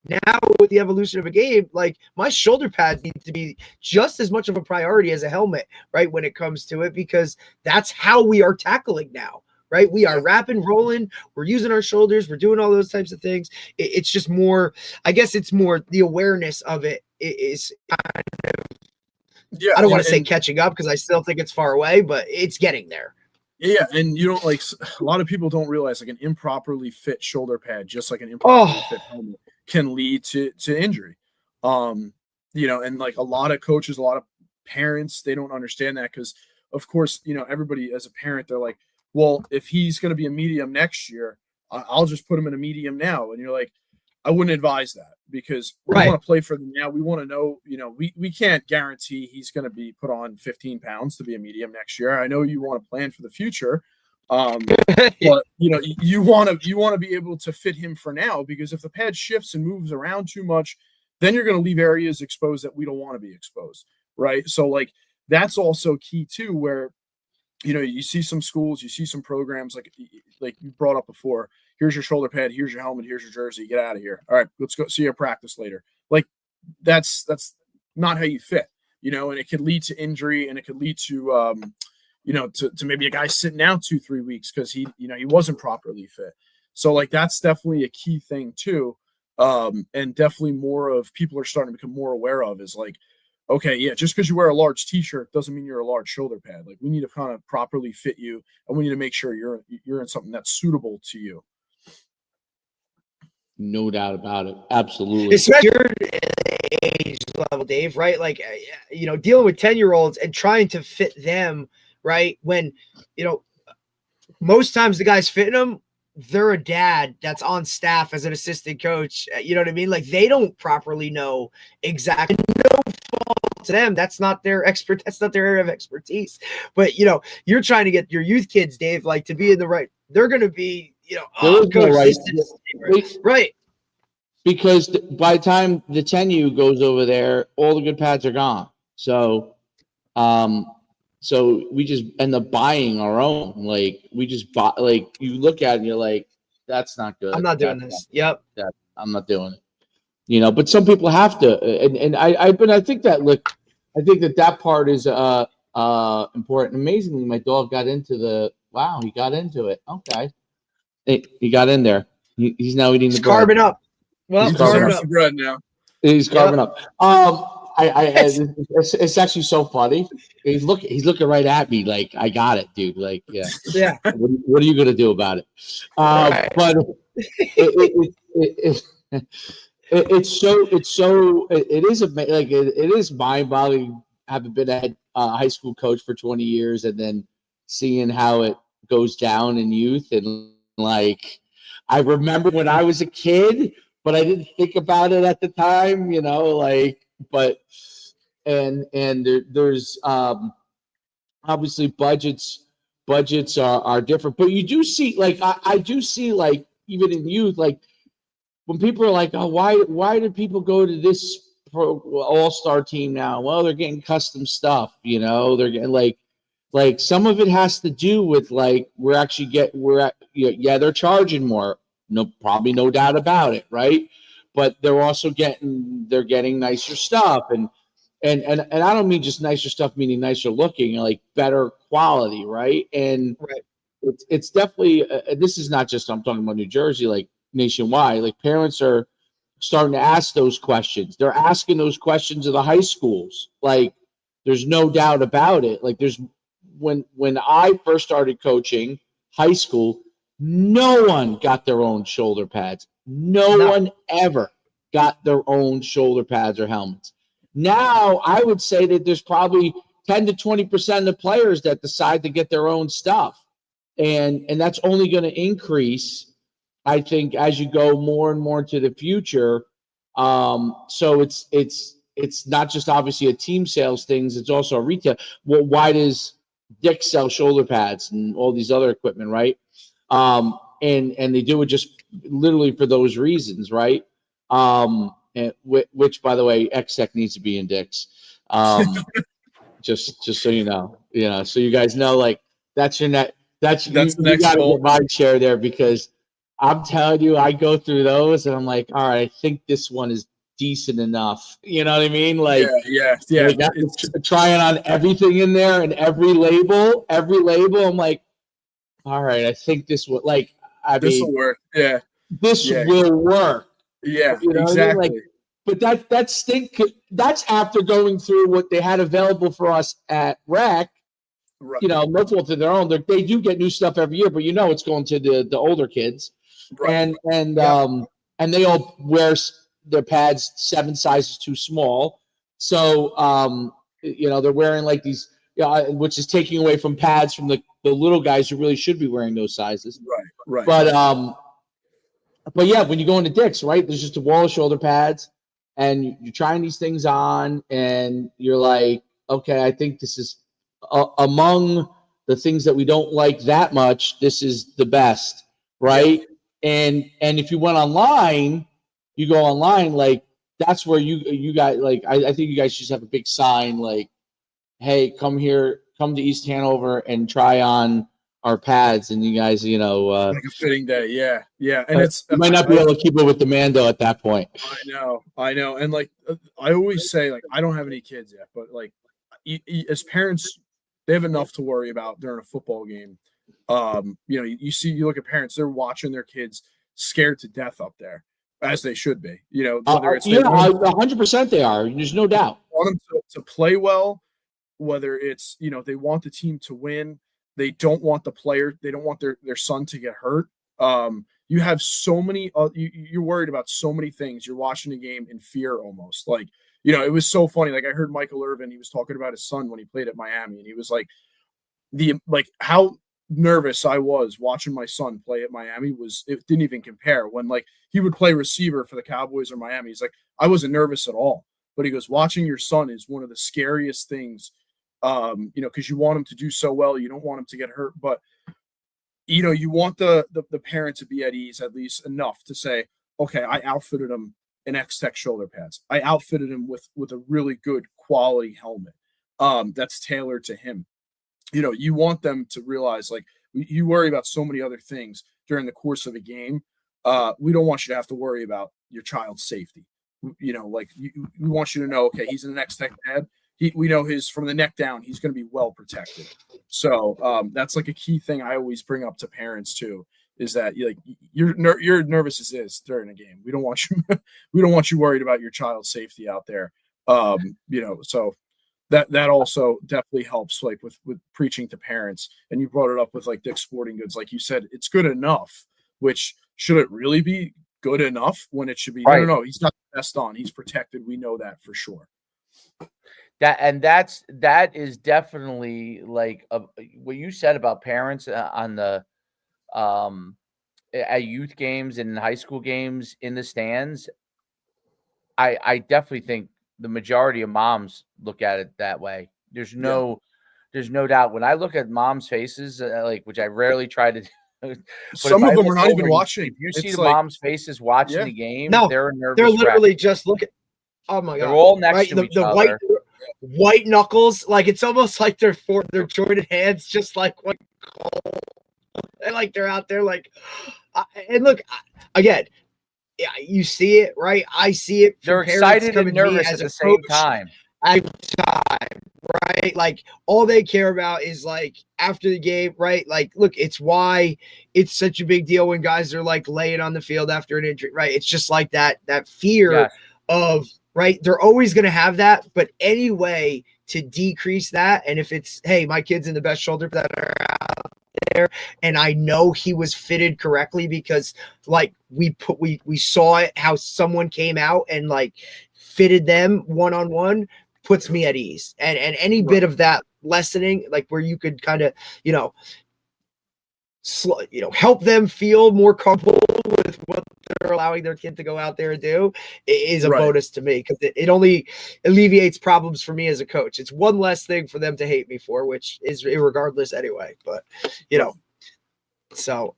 now with the evolution of a game, like my shoulder pads need to be just as much of a priority as a helmet, right? When it comes to it, because that's how we are tackling now, right? We are rapping, rolling, we're using our shoulders, we're doing all those types of things. It's just more, I guess it's more the awareness of it is kind of, I don't want to say catching up because I still think it's far away, but it's getting there. Yeah, and you don't a lot of people don't realize like an improperly fit shoulder pad, just like an improperly fit helmet, can lead to injury. And like a lot of coaches, a lot of parents, they don't understand that because, of course, everybody as a parent, they're like, well, if he's going to be a medium next year, I'll just put him in a medium now. And you're like, I wouldn't advise that because we want to play for them now. We want to know, we can't guarantee he's going to be put on 15 pounds to be a medium next year. I know you want to plan for the future, but you want to be able to fit him for now, because if the pad shifts and moves around too much, then you're going to leave areas exposed that we don't want to be exposed, right? So like that's also key too, where you see some schools, you see some programs like you brought up before. Here's your shoulder pad. Here's your helmet. Here's your jersey. Get out of here. All right, let's go see you at practice later. Like that's not how you fit, and it could lead to injury, and it could lead to, to maybe a guy sitting out 2-3 weeks because he wasn't properly fit. So like that's definitely a key thing too, and definitely more of people are starting to become more aware of is like, okay, yeah, just because you wear a large T-shirt doesn't mean you're a large shoulder pad. Like we need to kind of properly fit you, and we need to make sure you're in something that's suitable to you. No doubt about it. Absolutely. Especially your age level, Dave, right? Like, dealing with 10-year-olds and trying to fit them, right? When, most times the guys fitting them, they're a dad that's on staff as an assistant coach. You know what I mean? Like they don't properly know exactly. No fault to them. That's not their expert. That's not their area of expertise. But, you're trying to get your youth kids, Dave, like to be in the right, they're going to be, coach, right. Because by the time the 10U goes over there, all the good pads are gone. So we just end up buying our own. Like we just buy. Like you look at it and you're like, that's not good. I'm not doing this. Yep. I'm not doing it. But some people have to. And I think that part is important. Amazingly, my dog got into he got into it. Okay. He got in there. He's now eating the bread. Carving up. Well, he's carving up the bread now. He's carving up. It's actually so funny. He's looking right at me like I got it, dude. Like, yeah. What are you gonna do about it? But it is mind-boggling having been a high school coach for 20 years and then seeing how it goes down in youth. And like, I remember when I was a kid, but I didn't think about it at the time, there's obviously budgets are different, but you do see, like, I do see, like, even in youth, like when people are like, oh, why do people go to this all-star team now? Well, they're getting custom stuff, they're getting like some of it has to do with like they're charging more, probably no doubt about it, right? But they're also getting nicer stuff, and I don't mean just nicer stuff, meaning nicer looking, like better quality, right? And Right. it's definitely this is not just, I'm talking about New Jersey, like nationwide. Like parents are starting to ask those questions. They're asking those questions of the high schools. Like there's no doubt about it. Like when I first started coaching high school, no one got their own shoulder pads. No one ever got their own shoulder pads or helmets. Now I would say that there's probably 10 to 20% of the players that decide to get their own stuff. And that's only going to increase, I think, as you go more and more into the future. So it's not just obviously a team sales things; it's also a retail. Well, why does Dick sell shoulder pads and all these other equipment, right? And they do it just literally for those reasons, right? And which, by the way, Xtech needs to be in Dick's. Just so you know, so you guys know, like that's your net. That's you got to get my share there, because I'm telling you, I go through those and I'm like, all right, I think this one is decent enough. You know what I mean? Like, yeah. Like, trying on everything in there and every label. I'm like, all right, I think this will this will work. Yeah, this will work. Yeah, you know exactly. I mean? But that's after going through what they had available for us at REC. Right. Multiple to their own. They do get new stuff every year, but it's going to the older kids, right. and they all wear their pads 7 sizes too small. So they're wearing like these, which is taking away from pads from the little guys who really should be wearing those sizes. Right. But yeah, when you go into Dick's, right, there's just a wall of shoulder pads, and you're trying these things on, and you're like, okay, I think this is. Among the things that we don't like that much, this is the best, right? Yeah. And if you went online, you go online, like that's where you guys, like I think you guys just have a big sign like, hey, come to East Hanover and try on our pads, and you guys, like a fitting day, yeah. And you might not be able to keep it with the Mando at that point. I know, and like I always say, like I don't have any kids yet, but like as parents, they have enough to worry about during a football game. You look at parents; they're watching their kids scared to death up there, as they should be. Whether it's 100% they are. There's no doubt. They want them to play well, whether it's they want the team to win. They don't want the player. They don't want their son to get hurt. You have so many. You're worried about so many things. You're watching the game in fear almost. Like. It was so funny. Like I heard Michael Irvin, he was talking about his son when he played at Miami, and he was like, how nervous I was watching my son play at Miami it didn't even compare. When like he would play receiver for the Cowboys or Miami, he's like, I wasn't nervous at all. But he goes, watching your son is one of the scariest things, because you want him to do so well, you don't want him to get hurt, but you want the parent to be at ease at least enough to say, okay, I outfitted him in Xtech shoulder pads. I outfitted him with a really good quality helmet that's tailored to him. You want them to realize, like, you worry about so many other things during the course of a game. We don't want you to have to worry about your child's safety. We want you to know, okay, he's in an Xtech pad. We know from the neck down, he's going to be well protected. So that's like a key thing I always bring up to parents too. Is that you're nervous as is during a game. We don't want you worried about your child's safety out there. So that also definitely helps, like with preaching to parents. And you brought it up with like Dick's Sporting Goods, like you said, it's good enough. Which should it really be good enough when it should be? Right. No, he's got the vest on. He's protected. We know that for sure. That is definitely like what you said about parents on the. At youth games and high school games in the stands, I definitely think the majority of moms look at it that way. There's no doubt. When I look at moms' faces, which I rarely try to do, some of them are not even watching. If you see the moms' faces watching the game, they're nervous. They're literally just looking. Oh my god! They're all next to each other. White knuckles, like it's almost like they're jointed hands, just like what. And like they're out there like, and look, again, yeah, you see it, right? I see it. They're excited and nervous at the same time. Right? Like all they care about is like after the game, right? Like, look, it's why it's such a big deal when guys are like laying on the field after an injury, right? It's just like that fear of, right? They're always going to have that, but any way to decrease that. And if it's, hey, my kid's in the best shoulder that are out there, and I know he was fitted correctly because like we saw it, how someone came out and like fitted them one-on-one, puts me at ease. And any bit of that lessening, like where you could kind of, help them feel more comfortable with what they're allowing their kid to go out there and do, is a bonus to me, because it only alleviates problems for me as a coach. It's one less thing for them to hate me for, which is irregardless anyway. But so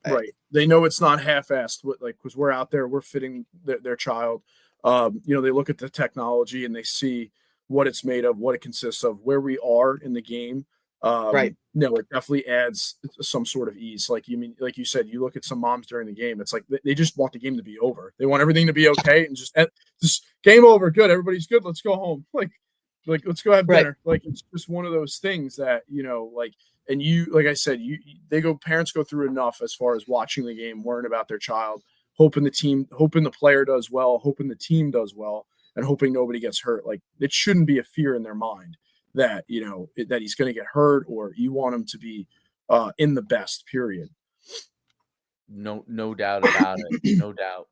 they know it's not half-assed, like, because we're out there, we're fitting their child. They look at the technology and they see what it's made of, what it consists of, where we are in the game. No, it definitely adds some sort of ease. Like you said, you look at some moms during the game, it's like they just want the game to be over. They want everything to be okay and just game over. Good. Everybody's good. Let's go home. Like let's go have dinner. Like, it's just one of those things that, and you, like I said, parents go through enough as far as watching the game, worrying about their child, hoping the player does well, hoping the team does well, and hoping nobody gets hurt. Like, it shouldn't be a fear in their mind that, that he's going to get hurt, or you want him to be in the best, period. No doubt about it. No doubt.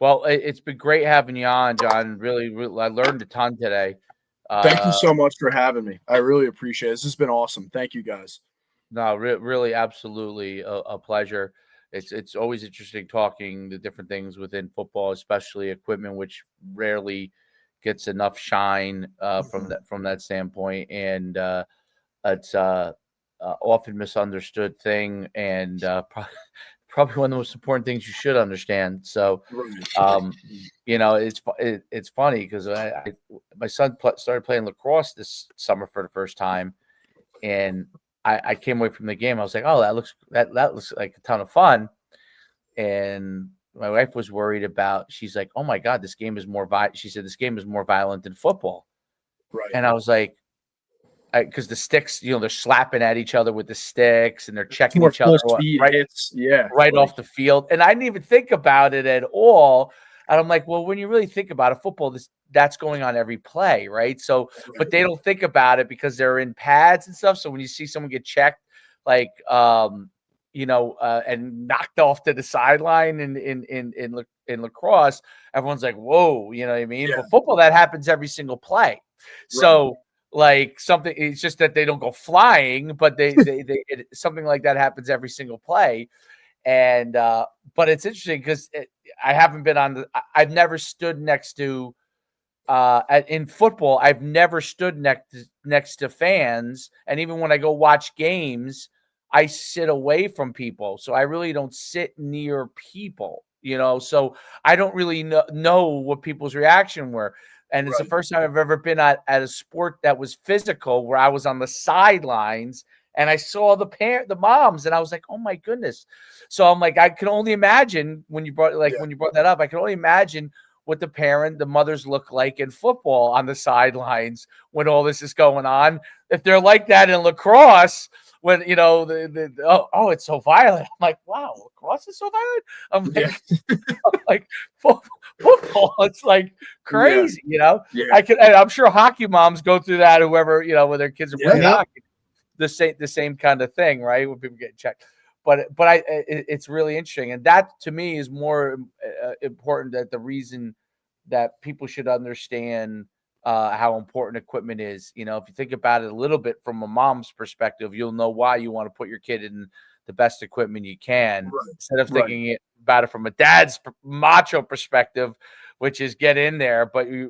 Well, it's been great having you on, John. Really, I learned a ton today. Thank you so much for having me. I really appreciate it. This has been awesome. Thank you, guys. No, really, absolutely a pleasure. It's always interesting talking the different things within football, especially equipment, which rarely gets enough shine from that standpoint, and it's often misunderstood thing, and probably one of the most important things you should understand. So, it's funny because my son started playing lacrosse this summer for the first time, and I came away from the game. I was like, oh, that looks like a ton of fun. And my wife was worried about, she's like, oh my God, this game is more violent. She said, this game is more violent than football. Right. And I was like, because the sticks, they're slapping at each other with the sticks, and they're checking each other off the field. And I didn't even think about it at all. And I'm like, well, when you really think about it, football, that's going on every play, right? So, but they don't think about it because they're in pads and stuff. So when you see someone get checked, like, and knocked off to the sideline in lacrosse, everyone's like, whoa, you know what I mean? Yeah. But football, that happens every single play. So like something, it's just that they don't go flying, but something like that happens every single play. And, but it's interesting because I've never stood next to, in football, I've never stood next to fans. And even when I go watch games, I sit away from people. So I really don't sit near people, so I don't really know what people's reaction were. And it's the first time I've ever been at a sport that was physical, where I was on the sidelines and I saw the moms, and I was like, oh my goodness. So I'm like, I can only imagine when you brought that up, I can only imagine what the mothers look like in football on the sidelines when all this is going on. If they're like that in lacrosse, when it's so violent. I'm like, wow, lacrosse is so violent. I'm like, football, it's like crazy, I'm sure hockey moms go through that, whoever, when their kids are playing hockey, the same kind of thing, right? When people get checked. But it's really interesting. And that to me is more important, that the reason that people should understand how important equipment is. If you think about it a little bit from a mom's perspective, you'll know why you want to put your kid in the best equipment you can, instead of thinking about it from a dad's macho perspective, which is get in there. But you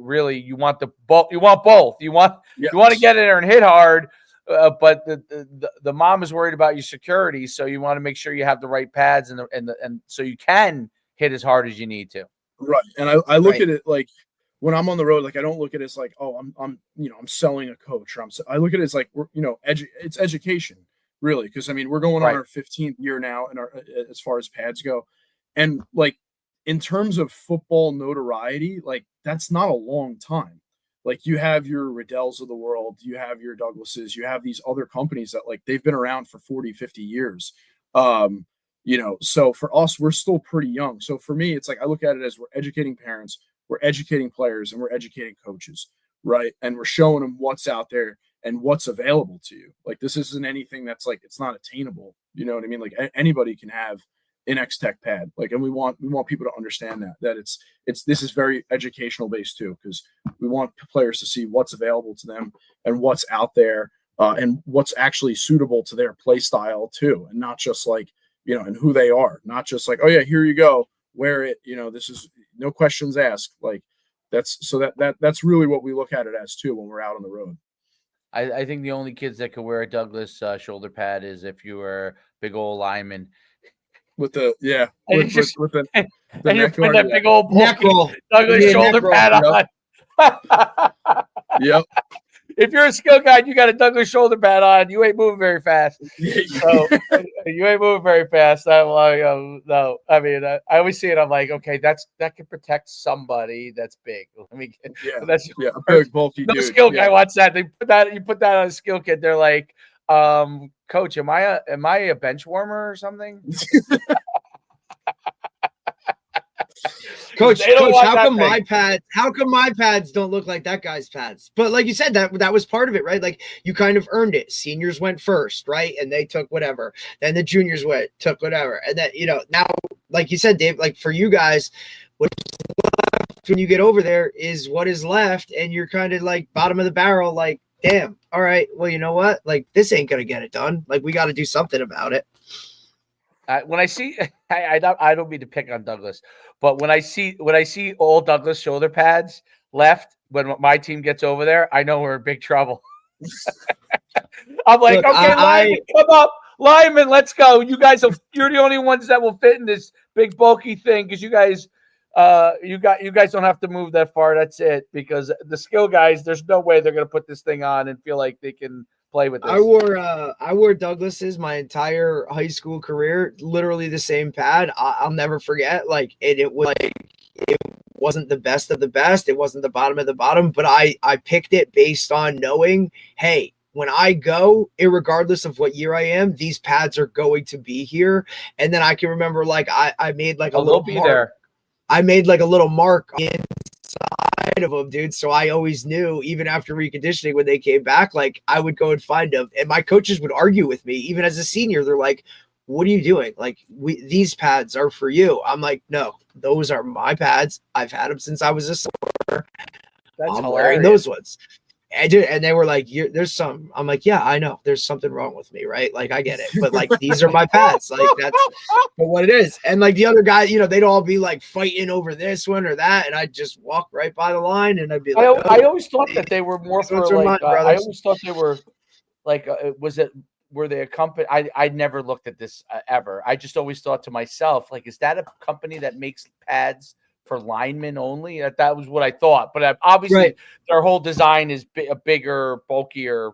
want both. You want both. You want to get in there and hit hard. But the mom is worried about your security, so you want to make sure you have the right pads and so you can hit as hard as you need to. Right. And I look at it like, when I'm on the road, like, I don't look at it as like, oh, I'm selling a coach, or I look at it as like, it's education. really, because I mean we're going on Right. our 15th year now, and as far as pads go, and like in terms of football notoriety, like that's not a long time. Like you have your Riddells of the world, you have your Douglases, you have these other companies that like they've been around for 40, 50 years. So for us, we're still pretty young. So for me, it's like I look at it as we're educating parents, we're educating players, and we're educating coaches, right? And we're showing them what's out there and what's available to you. Like this isn't anything that's like it's not attainable. You know what I mean? Like anybody can have an Xtech pad. Like, and we want people to understand that this is very educational based too, because we want players to see what's available to them and what's out there, and what's actually suitable to their play style too, and not just like and who they are, not just like, oh yeah, here you go, wear it. This is no questions asked. Like that's really what we look at it as too when we're out on the road. I think the only kids that could wear a Douglas shoulder pad is if you were a big old lineman. With the And you're putting that big old Neck roll. Douglas shoulder pad on. Yep. If you're a skill guy, you got a Douglas shoulder pad on. You ain't moving very fast. So you ain't moving very fast. No, I mean, I always see it. I'm like, okay, that can protect somebody that's big. Let me get. That's a big bulky no dude. skill guy wants that. You put that on a skill kid. They're like, Coach, am I a bench warmer or something? Coach, how come my pads don't look like that guy's pads? But like you said, that was part of it, right? Like you kind of earned it. Seniors went first, right? And they took whatever. Then the juniors took whatever. And then, now, like you said, Dave, like for you guys, what's left when you get over there is what is left. And you're kind of like bottom of the barrel, like, damn, all right, well, you know what? Like this ain't going to get it done. Like we got to do something about it. When I see, I don't mean to pick on Douglas, but when I see all Douglas shoulder pads left when my team gets over there, I know we're in big trouble. I'm like, look, okay, lineman, come up, lineman, let's go. You're the only ones that will fit in this big bulky thing because you guys don't have to move that far. That's it. Because the skill guys, there's no way they're gonna put this thing on and feel like they can play with this. I wore Douglas's my entire high school career, literally the same pad. I'll never forget. Like it wasn't the best of the best. It wasn't the bottom of the bottom, but I picked it based on knowing, hey, when I go, irregardless of what year I am, these pads are going to be here. And then I can remember like I made like a little mark. There. I made like a little mark inside of them, dude. So I always knew, even after reconditioning, when they came back, like I would go and find them. And my coaches would argue with me, even as a senior. They're like, what are you doing? Like these pads are for you. I'm like, no, those are my pads. I've had them since I was a summer. I'm wearing those ones. And they were like, there's some. I'm like, yeah, I know. There's something wrong with me, right? Like, I get it. But, like, these are my pads. Like, that's what it is. And, like, the other guy, they'd all be, like, fighting over this one or that. And I'd just walk right by the line. And I'd be like, I always thought that they were more for, like, I always thought they were, like, were they a company? I never looked at this ever. I just always thought to myself, like, is that a company that makes pads for linemen only? That was what I thought, but obviously their whole design is a bigger, bulkier,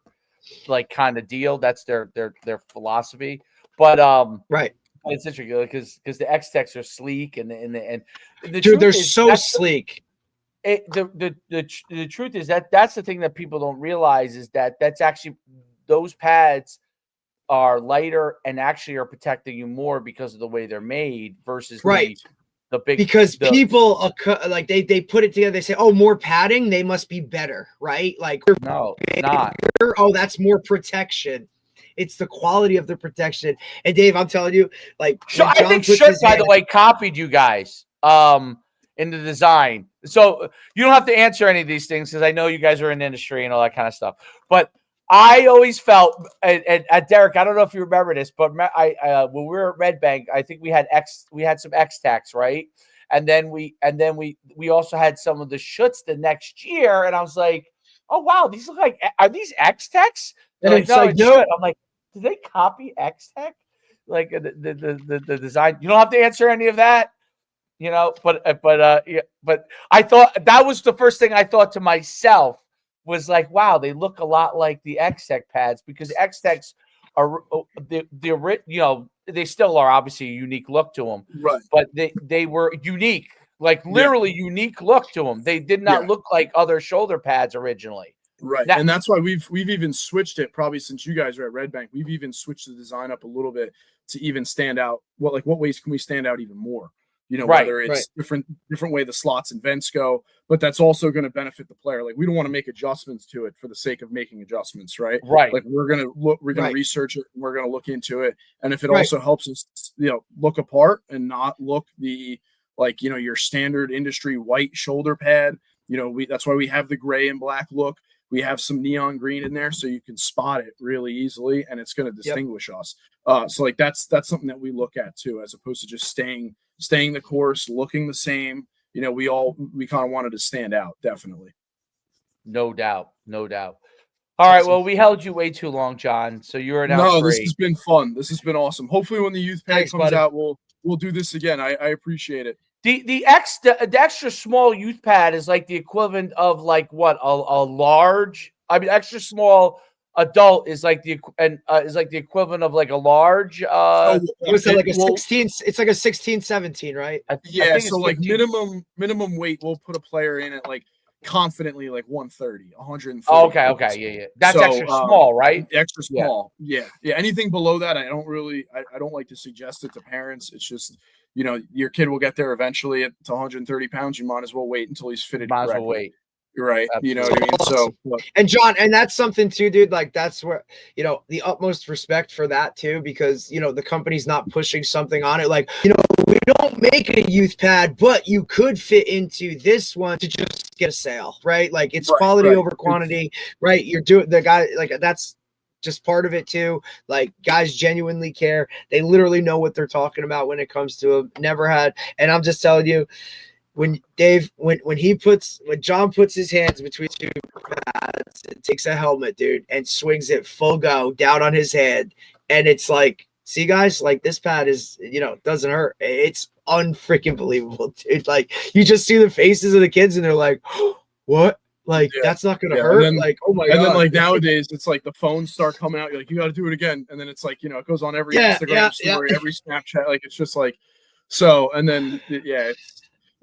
like kind of deal. That's their philosophy. But it's interesting because the Xtechs are sleek and the dude, they're so sleek. The truth is that's the thing that people don't realize is that's actually those pads are lighter and actually are protecting you more because of the way they're made versus the big, because people like they put it together. They say, "Oh, more padding, they must be better," right? Like, no, not. Oh, that's more protection. It's the quality of the protection. And Dave, I'm telling you, like, I think Shook, by the way, copied you guys in the design. So you don't have to answer any of these things because I know you guys are in the industry and all that kind of stuff. But I always felt, at Derek, I don't know if you remember this, but when we were at Red Bank, I think we had some Xtechs, right? And then we also had some of the Schutz the next year, and I was like, oh wow, these look like, are these Xtechs? And it's like, no. I'm like, did they copy Xtech? Like the design? You don't have to answer any of that, But I thought that was the first thing I thought to myself. Was like, wow, they look a lot like the Xtech pads because Xtechs they still are obviously a unique look to them, Right. but they were unique, like literally unique look to them. They did not look like other shoulder pads originally. Right. Now, and that's why we've even switched it probably since you guys are at Red Bank. We've even switched the design up a little bit to even stand out. What ways can we stand out even more? Whether it's different way the slots and vents go, but that's also going to benefit the player. Like, we don't want to make adjustments to it for the sake of making adjustments, right? Right. Like, we're going to research it, and we're going to look into it. And if it also helps us, look apart and not look your standard industry white shoulder pad, that's why we have the gray and black look. We have some neon green in there so you can spot it really easily, and it's going to distinguish us. So that's something that we look at too, as opposed to just staying the course, looking the same. We kind of wanted to stand out, definitely. No doubt. All right, well, we held you way too long, John. So you're now free. This has been fun. This has been awesome. Hopefully, when the youth pad comes out, we'll do this again. I appreciate it. The extra small youth pad is like the equivalent of like what a large. I mean, extra small adult is like the equivalent of like a large. Was it like a 16? It's like a 16, 17, right? Yeah. So like minimum weight, we'll put a player in at like confidently like 130, 130. Oh, okay, yeah. That's extra small, right? Extra small. Yeah. Anything below that, I don't like to suggest it to parents. It's just, your kid will get there eventually at 130 pounds. You might as well wait until he's fitted correctly. Might as well wait. Right. Absolutely. You know what I mean? So, and John, and that's something too, dude. Like, that's where, the utmost respect for that too, because, the company's not pushing something on it. Like, we don't make a youth pad, but you could fit into this one to just get a sale, right? Like, it's quality over quantity, right? You're doing the guy, like, that's just part of it too. Like, guys genuinely care. They literally know what they're talking about when it comes to them. Never had. And I'm just telling you, when John puts his hands between two pads and takes a helmet, dude, and swings it full go down on his head, and it's like, see, guys, like, this pad is, doesn't hurt. It's unfreaking believable, dude. Like, you just see the faces of the kids, and they're like, what? Like, that's not gonna hurt. Then, like, oh my god. And then, like, nowadays, it's like the phones start coming out. You're like, you got to do it again, and then it's like, it goes on every Instagram story, every Snapchat. Like, it's just like, so. And then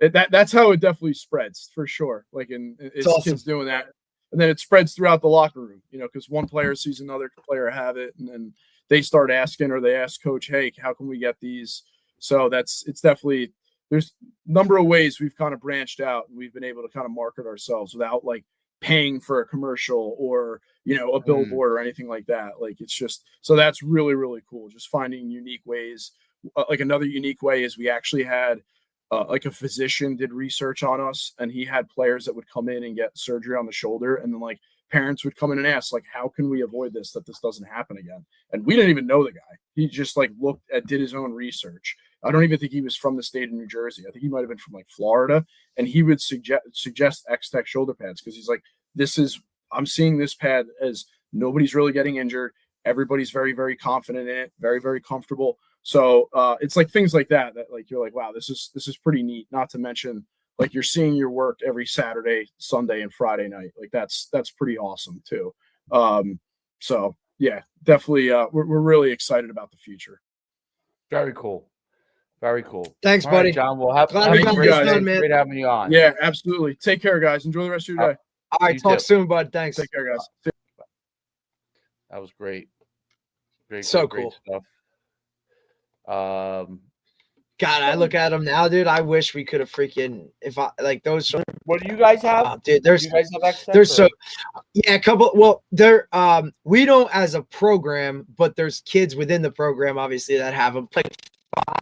that's how it definitely spreads for sure. Like, it's awesome. Kids doing that, and then it spreads throughout the locker room. Because one player sees another player have it, and then they start asking, or they ask coach, "Hey, how can we get these?" So it's definitely, there's a number of ways we've kind of branched out, and we've been able to kind of market ourselves without like paying for a commercial or a billboard or anything like that. Like, it's just, so that's really, really cool. Just finding unique ways. Like, another unique way is we actually had. Like, a physician did research on us, and he had players that would come in and get surgery on the shoulder, and then like parents would come in and ask, like, how can we avoid this, that this doesn't happen again? And we didn't even know the guy. He just like did his own research. I don't even think he was from the state of New Jersey. I think he might have been from like Florida, and he would suggest Xtech shoulder pads because he's like, I'm seeing this pad as nobody's really getting injured. Everybody's very, very confident in it, very, very comfortable. So it's like things like that like, you're like, wow, this is pretty neat. Not to mention, like, you're seeing your work every Saturday, Sunday, and Friday night. Like, that's pretty awesome too. So yeah, definitely we're really excited about the future. Very cool. Thanks, all buddy. Right, John, we'll have a great having you on. Yeah, absolutely. Take care, guys. Enjoy the rest of your day. All right, talk soon, bud. Thanks. Take care, guys. That was great. Great cool stuff. God, I look at them now, dude. I wish we could have those. What do you guys have? Dude, do you guys have Xtech, there's a couple. Well, we don't as a program, but there's kids within the program, obviously, that have them. Like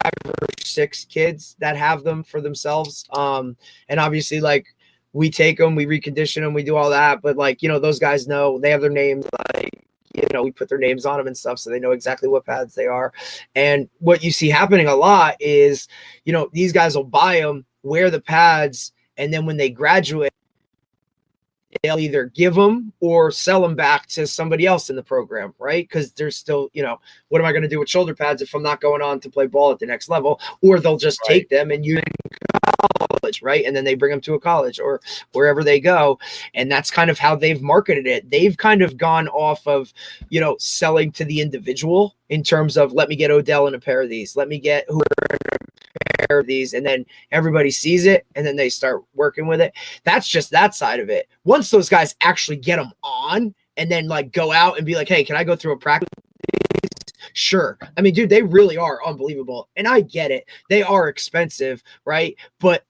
5 or 6 kids that have them for themselves. And obviously, like, we take them, we recondition them, we do all that. But like, those guys know, they have their names, like, we put their names on them and stuff, so they know exactly what pads they are. And what you see happening a lot is, these guys will buy them, wear the pads, and then when they graduate, they'll either give them or sell them back to somebody else in the program, right? Because they're still, what am I going to do with shoulder pads if I'm not going on to play ball at the next level? Or they'll just take them and use them in college, right? And then they bring them to a college or wherever they go. And that's kind of how they've marketed it. They've kind of gone off of, selling to the individual in terms of, let me get Odell in a pair of these. Let me get whoever in a pair of these. And then everybody sees it and then they start working with it. That's just that side of it. Once those guys actually get them on and then like go out and be like, hey, can I go through a practice? Sure. I mean, dude, they really are unbelievable. And I get it. They are expensive, right? But,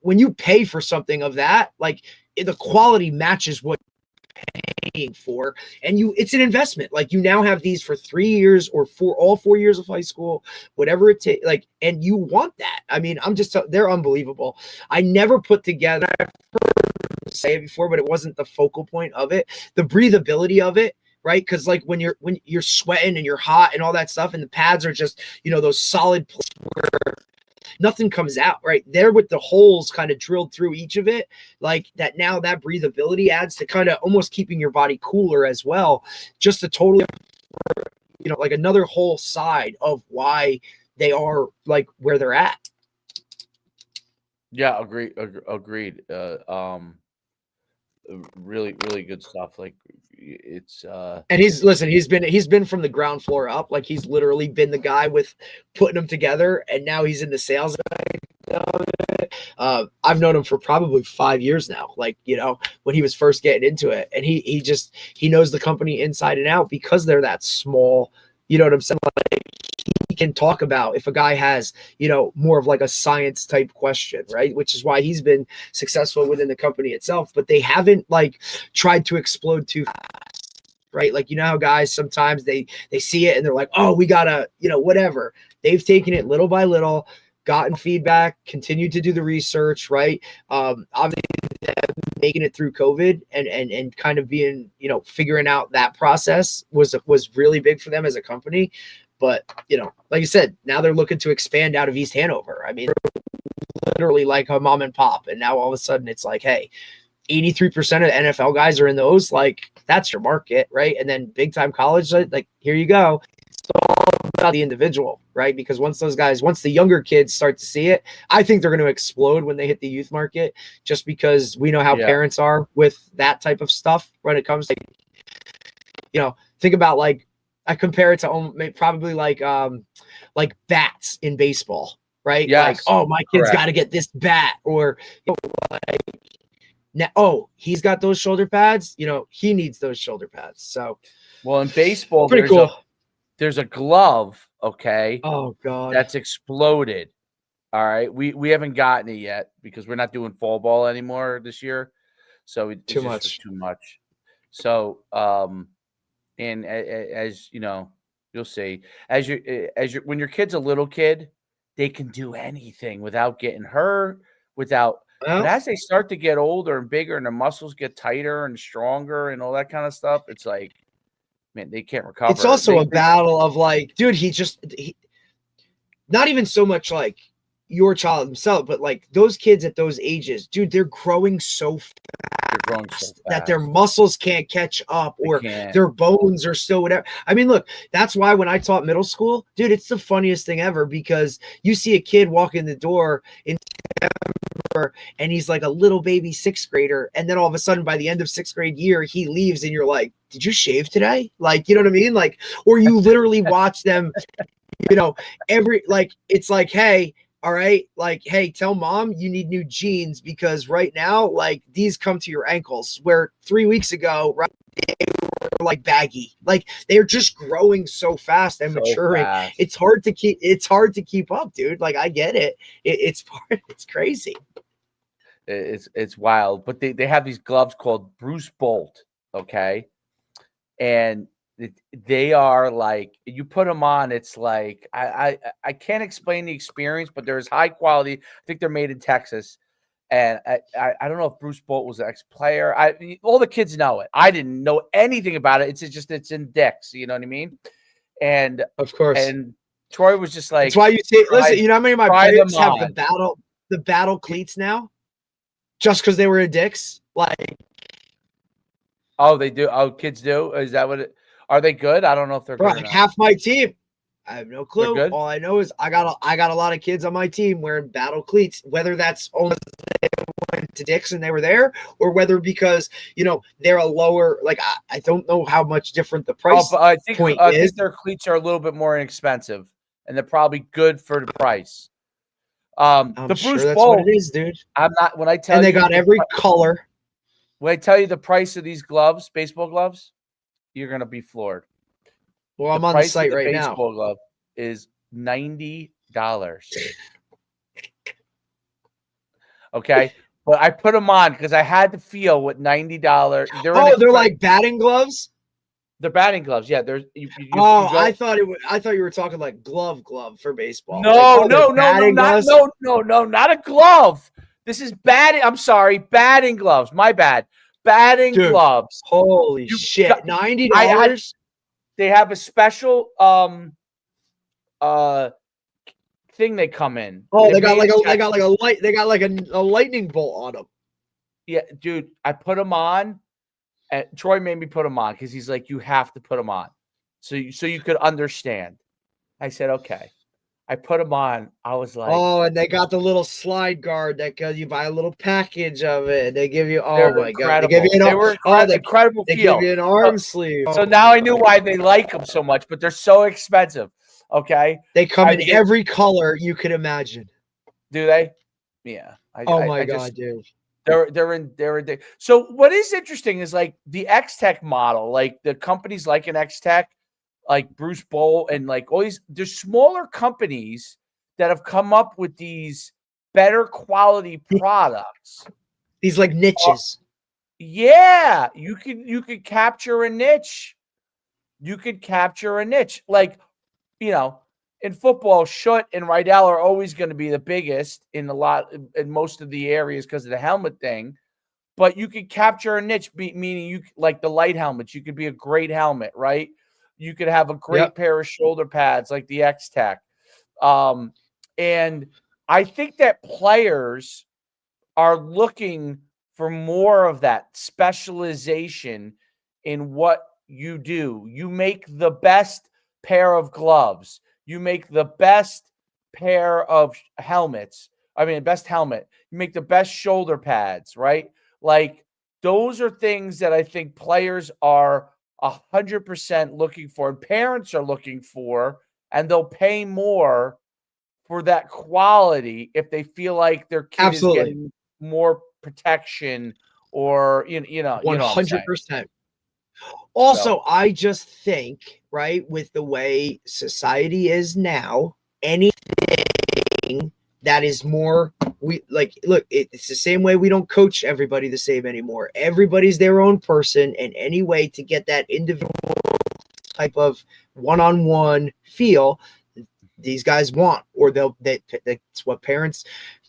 when you pay for something of that, like the quality matches what you're paying for. And it's an investment. Like you now have these for 3 years or for all 4 years of high school, whatever it takes. Like, and you want that. I mean, they're unbelievable. I never put together, I've heard say it before, but it wasn't the focal point of it. The breathability of it. Right. Because like when you're sweating and you're hot and all that stuff, and the pads are just, those solid places where nothing comes out right there with the holes kind of drilled through each of it, like that. Now that breathability adds to kind of almost keeping your body cooler as well. Just a totally, like another whole side of why they are like where they're at. Yeah, agreed. Really, really good stuff. Like it's and he's been from the ground floor up. Like he's literally been the guy with putting them together, and now he's in the sales. I've known him for probably 5 years now. Like, when he was first getting into it, and he knows the company inside and out because they're that small. You know what I'm saying? Like he can talk about if a guy has, more of like a science type question, right? Which is why he's been successful within the company itself, but they haven't like tried to explode too fast, right? Like, how guys, sometimes they see it and they're like, oh, we gotta, whatever. They've taken it little by little, gotten feedback, continued to do the research, right? Obviously making it through COVID and kind of being, figuring out that process was really big for them as a company. But, like I said, now they're looking to expand out of East Hanover. I mean, literally like a mom and pop. And now all of a sudden it's like, hey, 83% of the NFL guys are in those. Like, that's your market, right? And then big time college, like, here you go. It's all about the individual, right? Because once the younger kids start to see it, I think they're going to explode when they hit the youth market, just because we know how parents are with that type of stuff when it comes to, think about like, I compare it to probably like bats in baseball, right? Yes, like, oh, my kid's got to get this bat, or like, now, oh, he's got those shoulder pads. He needs those shoulder pads. So, well, in baseball, pretty cool. There's a glove, okay? Oh God, that's exploded. All right, we haven't gotten it yet because we're not doing fall ball anymore this year, so it's too much. So, and as you'll see, when your kid's a little kid, they can do anything without getting hurt, but as they start to get older and bigger and their muscles get tighter and stronger and all that kind of stuff, it's like, man, they can't recover. It's also a battle of like, dude, he not even so much like your child himself, but like those kids at those ages, dude, they're growing so fast that their muscles can't catch up, or their bones are still whatever. I mean, look, that's why when I taught middle school, dude, it's the funniest thing ever, because you see a kid walk in the door in September and he's like a little baby 6th grader, and then all of a sudden by the end of 6th grade year he leaves and you're like, did you shave today? Like, you know what I mean? Like, or you literally watch them, it's like, hey, all right, like, hey, tell mom you need new jeans because right now, like, these come to your ankles, where 3 weeks ago, right, they were like baggy. Like, they're just growing so fast and maturing. Fast. It's hard to keep up, dude. Like, I get it. It's crazy. It's wild. But they have these gloves called Bruce Bolt, okay? And they are like, you put them on, it's like, I can't explain the experience, but there's high quality. I think they're made in Texas, and I don't know if Bruce Bolt was an ex-player. All the kids know it. I didn't know anything about it. It's in Dick's, you know what I mean? And of course, and Troy was just like, that's why you see. Listen, you know how many of my players have the battle cleats now, just because they were in Dick's, like. Oh, they do. Oh, kids do. Is that what it? Are they good? I don't know if they're good. Half my team, I have no They're clue. good? All I know is I got a lot of kids on my team wearing battle cleats, whether that's only went to Dick's and they were there, or whether because they're a lower, like I don't know how much different the price But I think point I is. think their cleats are a little bit more inexpensive, and they're probably good for the price. I'm The sure Bruce that's Bowl, what it is, dude. I'm not when I tell And they you got every color. when I tell you the price of these gloves, baseball gloves, you're gonna be floored. Well, I'm The on the price of site the right now. baseball glove is $90. Okay, but I put them on because I had to feel what $90. They're like batting gloves. They're batting gloves. Yeah, there's you Oh, go, I thought you were talking like glove for baseball. no, Like, they're batting gloves? no, not a glove. This is batting. I'm sorry, batting gloves. My bad. Batting Dude, gloves. Holy You shit! got- $90. They have a special thing they come in. Oh, they made got like a lightning bolt on them. Yeah, dude, I put them on, and Troy made me put them on because he's like, you have to put them on, so you could understand. I said, okay. I put them on. I was like, Oh, and they got the little slide guard that you buy a little package of it. They give you, they're oh my god, incredible they feel. give you an arm sleeve. So now I knew why they like them so much, but they're so expensive. Okay, They come in every color you could imagine. Do they? Yeah. Oh my god, dude. They're in. So what is interesting is like the Xtech model, like the companies like an Xtech, like Bruce Bowl, and like all these. There's smaller companies that have come up with these better quality products. These like niches. Yeah, you could capture a niche. You could capture a niche, like in football, Schutt and Rydell are always going to be the biggest in most of the areas because of the helmet thing. But you could capture a niche, meaning you like the light helmets. You could be a great helmet, right? You could have a great pair of shoulder pads like the Xtech. And I think that players are looking for more of that specialization in what you do. You make the best pair of gloves. You make the best pair of helmets. Best helmet. You make the best shoulder pads, right? Like those are things that I think players are 100% looking for, and parents are looking for, and they'll pay more for that quality if they feel like their kid is getting more protection, or 100%. Also, I just think, right, with the way society is now, anything that is more, it's the same way we don't coach everybody the same anymore. Everybody's their own person, and any way to get that individual type of one-on-one feel these guys want, or that's what parents,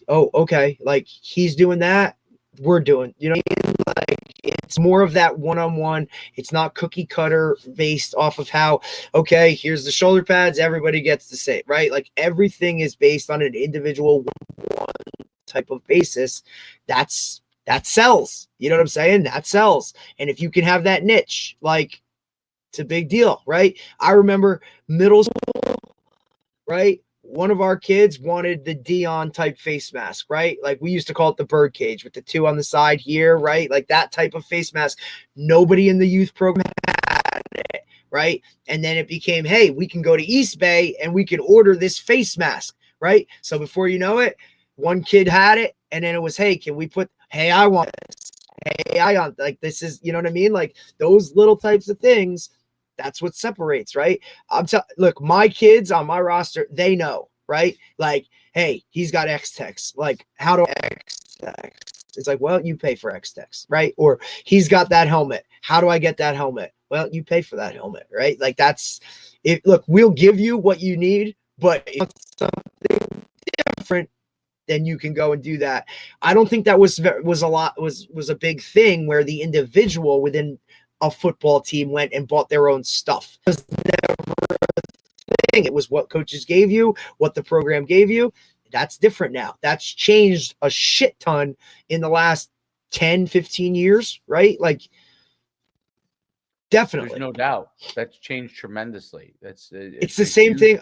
oh, okay, like he's doing that, we're doing, like it's more of that one-on-one. It's not cookie cutter based off of how, okay, here's the shoulder pads, everybody gets the same, right? Like everything is based on an individual one type of basis. That sells. You know what I'm saying? That sells. And if you can have that niche, like it's a big deal, right? I remember middle school, right? One of our kids wanted the Dion type face mask, right? Like we used to call it the bird cage with the two on the side here, right? Like that type of face mask. Nobody in the youth program had it, right? And then it became, hey, we can go to East Bay and we can order this face mask, right? So before you know it, one kid had it, and then it was, hey, can we put, hey, I want this. Hey, I want, like, this is, you know what I mean? Like those little types of things. That's what separates, right? Look, my kids on my roster, they know, right? Like, hey, he's got Xtechs. Like, how do Xtechs? It's like, well, you pay for Xtechs, right? Or he's got that helmet. How do I get that helmet? Well, you pay for that helmet, right? Like that's it. Look, we'll give you what you need, but if it's something different, then you can go and do that. I don't think that was a big thing where the individual within a football team went and bought their own stuff. It was never a thing. It was what coaches gave you, what the program gave you. That's different now. That's changed a shit ton in the last 10, 15 years, right? Like Definitely. There's no doubt that's changed tremendously. It's the same thing.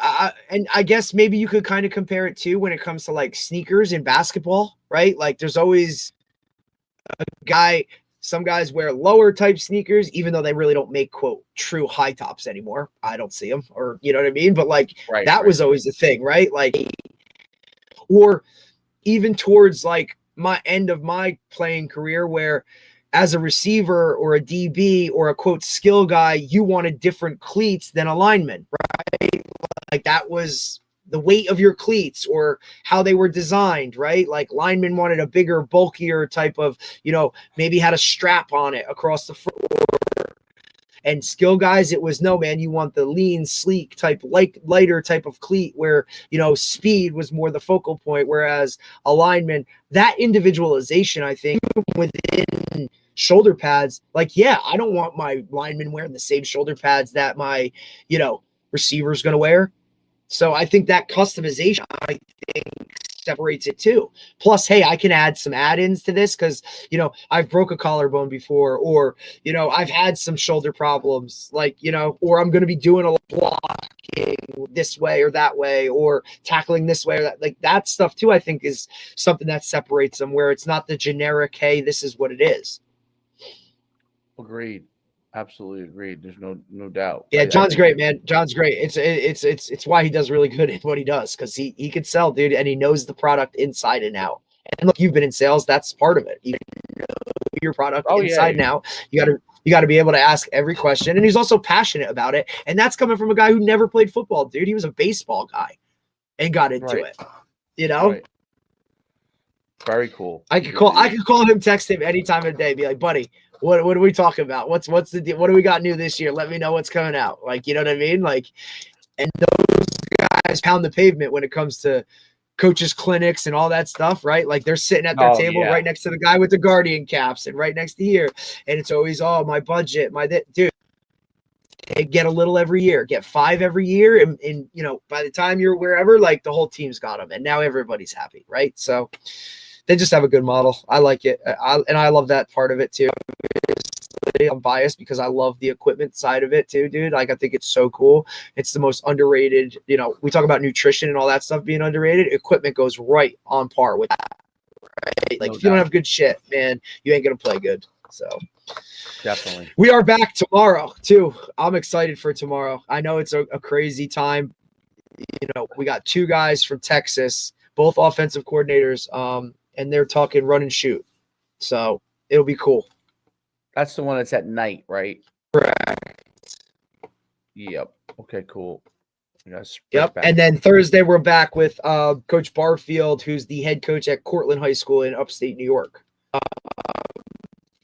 And I guess maybe you could kind of compare it to when it comes to like sneakers in basketball, right? Like there's always some guys wear lower type sneakers, even though they really don't make quote true high tops anymore. I don't see them, or you know what I mean? But like that was always the thing, right? Like, or even towards like my end of my playing career where as a receiver or a DB or a quote skill guy, you wanted different cleats than a lineman, right? Like that was the weight of your cleats or how they were designed, right? Like linemen wanted a bigger, bulkier type of, maybe had a strap on it across the front. And skill guys, it was no, man, you want the lean, sleek type, like lighter type of cleat where, speed was more the focal point. Whereas a lineman, that individualization, I think, within shoulder pads, like, yeah, I don't want my lineman wearing the same shoulder pads that my, receiver's going to wear. So I think that customization, I think, separates it too. Plus, hey, I can add some add-ins to this because, I've broke a collarbone before, or, I've had some shoulder problems, like, or I'm going to be doing a blocking this way or that way, or tackling this way or that. Like that stuff too, I think is something that separates them, where it's not the generic, hey, this is what it is. Agreed. Absolutely agreed. There's no doubt. Yeah, John's great, man. John's great. It's why he does really good at what he does, because he can sell, dude, and he knows the product inside and out. And look, you've been in sales. That's part of it. You know your product inside and out. You got to be able to ask every question, and he's also passionate about it. And that's coming from a guy who never played football, dude. He was a baseball guy and got into it. Right. Very cool. I could call him, text him any time of the day, be like, buddy, what are we talking about? What's the deal? What do we got new this year? Let me know what's coming out. Like, you know what I mean? Like, and those guys pound the pavement when it comes to coaches clinics and all that stuff, right? Like they're sitting at their table right next to the guy with the Guardian caps and right next to here. And it's always, my budget, dude, get a little every year, get 5 every year. And by the time you're wherever, like the whole team's got them and now everybody's happy. Right. So they just have a good model. I like it. And I love that part of it too. I'm biased because I love the equipment side of it too, dude. Like I think it's so cool. It's the most underrated, we talk about nutrition and all that stuff being underrated. Equipment goes right on par with that. Right? Like if you don't have good shit, man, you ain't going to play good. So definitely. We are back tomorrow too. I'm excited for tomorrow. I know it's a crazy time. We got 2 guys from Texas, both offensive coordinators. And they're talking run and shoot. So it'll be cool. That's the one that's at night, right? Correct. Yep. Okay, cool. Yep. And then Thursday, we're back with Coach Barfield, who's the head coach at Cortland High School in upstate New York.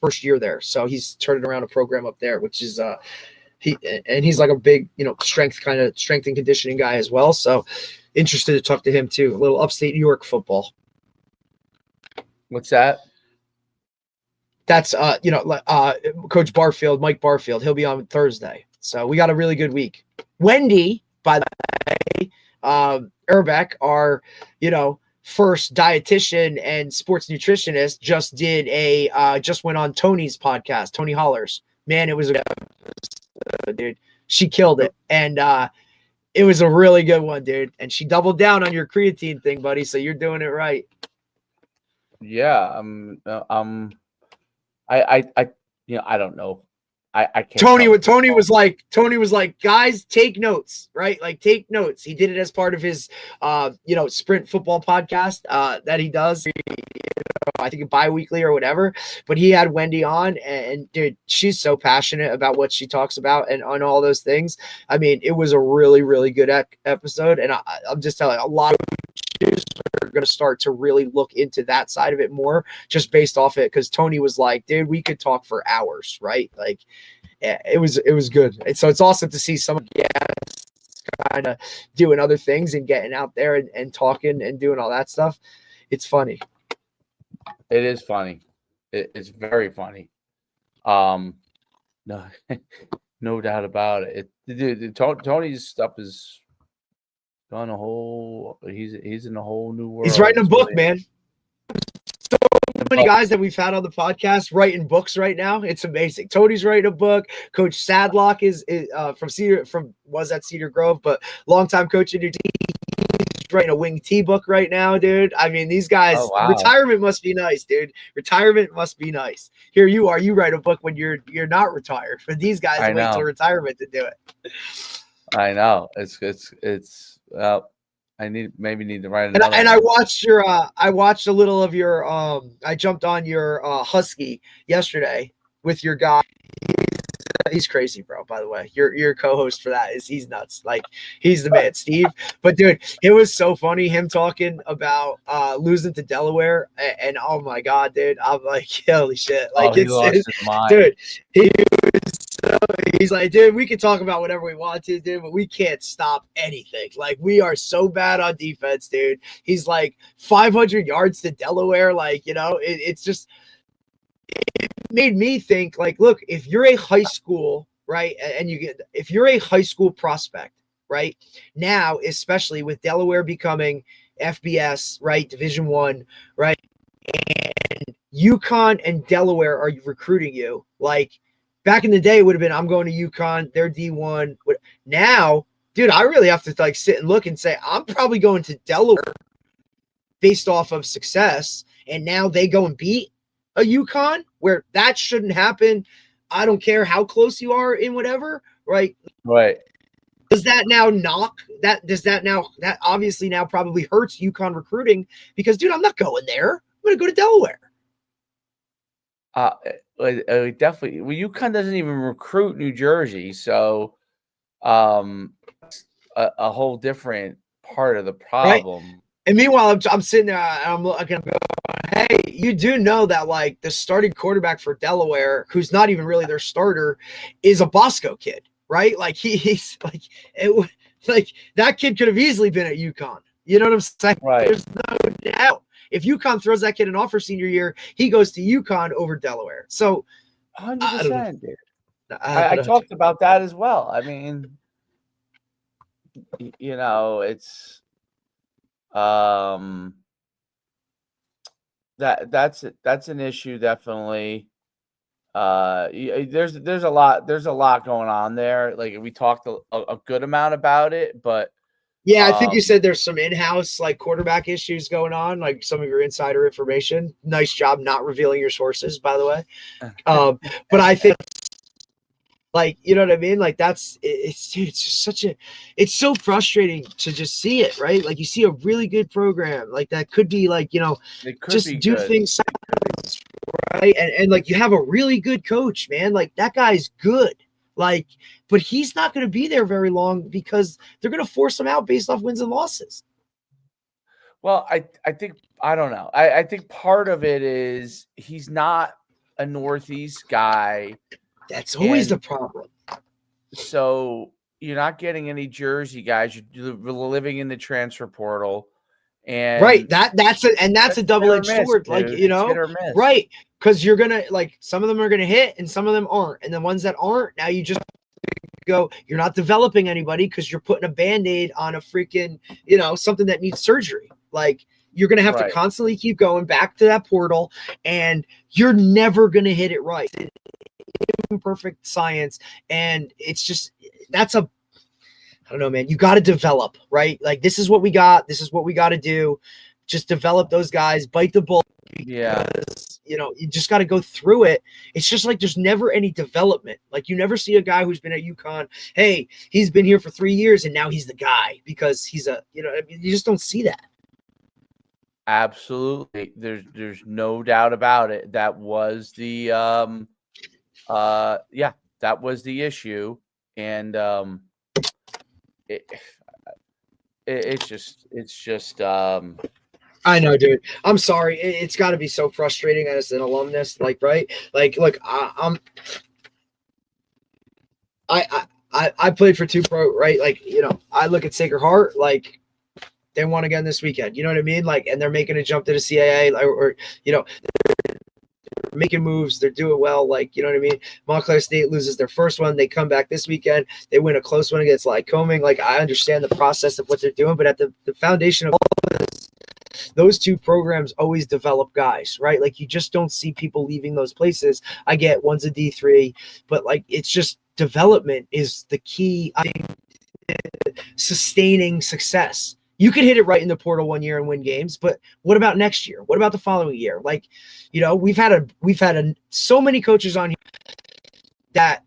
First year there. So he's turning around a program up there, which is he's like a big, strength and conditioning guy as well. So interested to talk to him too. A little upstate New York football. What's that? That's Coach Barfield, Mike Barfield. He'll be on Thursday. So we got a really good week. Wendy, by the way, Urbeck, our first dietitian and sports nutritionist, just went on Tony's podcast, Tony Hollers. Man, it was dude. She killed it, and it was a really good one, dude. And she doubled down on your creatine thing, buddy. So you're doing it right. Yeah, I don't know. I can't. Tony was like, guys, take notes, right? Like take notes. He did it as part of his, sprint football podcast that he does. I think bi-weekly or whatever. But he had Wendy on, and dude, she's so passionate about what she talks about and on all those things. I mean, it was a really, really good episode, and I'm just telling you, a lot of coaches are going to start to really look into that side of it more, just based off it. Because Tony was like, dude, we could talk for hours, right? Like, yeah, it was good. And so it's awesome to see someone kind of doing other things and getting out there and talking and doing all that stuff. It's funny. It is funny. It's very funny. No, no doubt about it. Tony's stuff is gone a whole. He's in a whole new world. He's writing a book, man. So many guys that we've had on the podcast writing books right now. It's amazing. Tony's writing a book. Coach Sadlock is was at Cedar Grove, but longtime coach in New He's writing a wing T book right now, dude. I mean, these guys, retirement must be nice, dude. Retirement must be nice. Here you are, you write a book when you're not retired. For these guys, wait till retirement to do it. I know. It's I need to write another. And I watched I watched a little of your I jumped on your Husky yesterday with your guy. He's crazy, bro. By the way, your co-host for that he's nuts. Like he's the man, Steve. But dude, it was so funny him talking about losing to Delaware, and oh my god, dude, I'm like, holy shit, like he lost his mind. Dude. He's like, dude, we can talk about whatever we want to, dude, but we can't stop anything. Like we are so bad on defense, dude. He's like 500 yards to Delaware, like it's just. It made me think like, look, if you're a high school, right, and if you're a high school prospect, right, now, especially with Delaware becoming FBS, right, Division I, right, and UConn and Delaware are recruiting you. Like back in the day, it would have been, I'm going to UConn, they're D1. Now, dude, I really have to like sit and look and say, I'm probably going to Delaware based off of success, and now they go and beat a UConn, where that shouldn't happen. I don't care how close you are in whatever, right? Right. Does that now knock that? Does that now that obviously now probably hurts UConn recruiting because, dude, I'm not going there. I'm going to go to Delaware. Definitely. Well, UConn doesn't even recruit New Jersey, so a whole different part of the problem. Right? And meanwhile, I'm sitting there and I'm looking, hey, you do know that like the starting quarterback for Delaware, who's not even really their starter, is a Bosco kid, right? Like he's like that kid could have easily been at UConn. You know what I'm saying? Right. There's no doubt. If UConn throws that kid an offer senior year, he goes to UConn over Delaware. So 100%, dude. I talked about that as well. I mean, it's that's an issue, definitely. There's a lot going on there. Like we talked a good amount about it, but yeah, I think you said there's some in-house like quarterback issues going on, like some of your insider information. Nice job not revealing your sources, by the way. But I think, like, you know what I mean? Like it's just it's so frustrating to just see it, right? Like you see a really good program like that could be like, just do good things, right? And like you have a really good coach, man. Like that guy's good. Like, but he's not going to be there very long because they're going to force him out based off wins and losses. Well, I think, I don't know. I think part of it is he's not a Northeast guy. That's always the problem. So you're not getting any Jersey guys. You're living in the transfer portal. And right. That's a double-edged sword. Like, right. Because you're going to, like, some of them are going to hit and some of them aren't. And the ones that aren't, now you just go, you're not developing anybody because you're putting a Band-Aid on a freaking, something that needs surgery. Like, you're going to have to constantly keep going back to that portal, and you're never going to hit it right. It's imperfect science. And it's just, I don't know, man. You got to develop, right? Like, this is what we got. This is what we got to do. Just develop those guys, bite the bullet. Yeah. You just got to go through it. It's just like there's never any development. Like you never see a guy who's been at UConn. Hey, he's been here for 3 years and now he's the guy because he's you just don't see that. Absolutely. There's no doubt about it. That was the that was the issue. And it's just I know, dude. I'm sorry. It's got to be so frustrating as an alumnus. Like, right? Like, look, I played for 2 pro, right? Like, I look at Sacred Heart, like they won again this weekend. You know what I mean? Like, and they're making a jump to the CAA, or they're making moves. They're doing well. Like, you know what I mean? Montclair State loses their first one. They come back this weekend. They win a close one against Lycoming. Like, I understand the process of what they're doing, but at the foundation of all of this, those two programs always develop guys, right? Like you just don't see people leaving those places. I get one's a D3, but like it's just development is the key, I think, sustaining success. You could hit it right in the portal one year and win games, but what about next year? What about the following year? Like, you know, we've had so many coaches on here that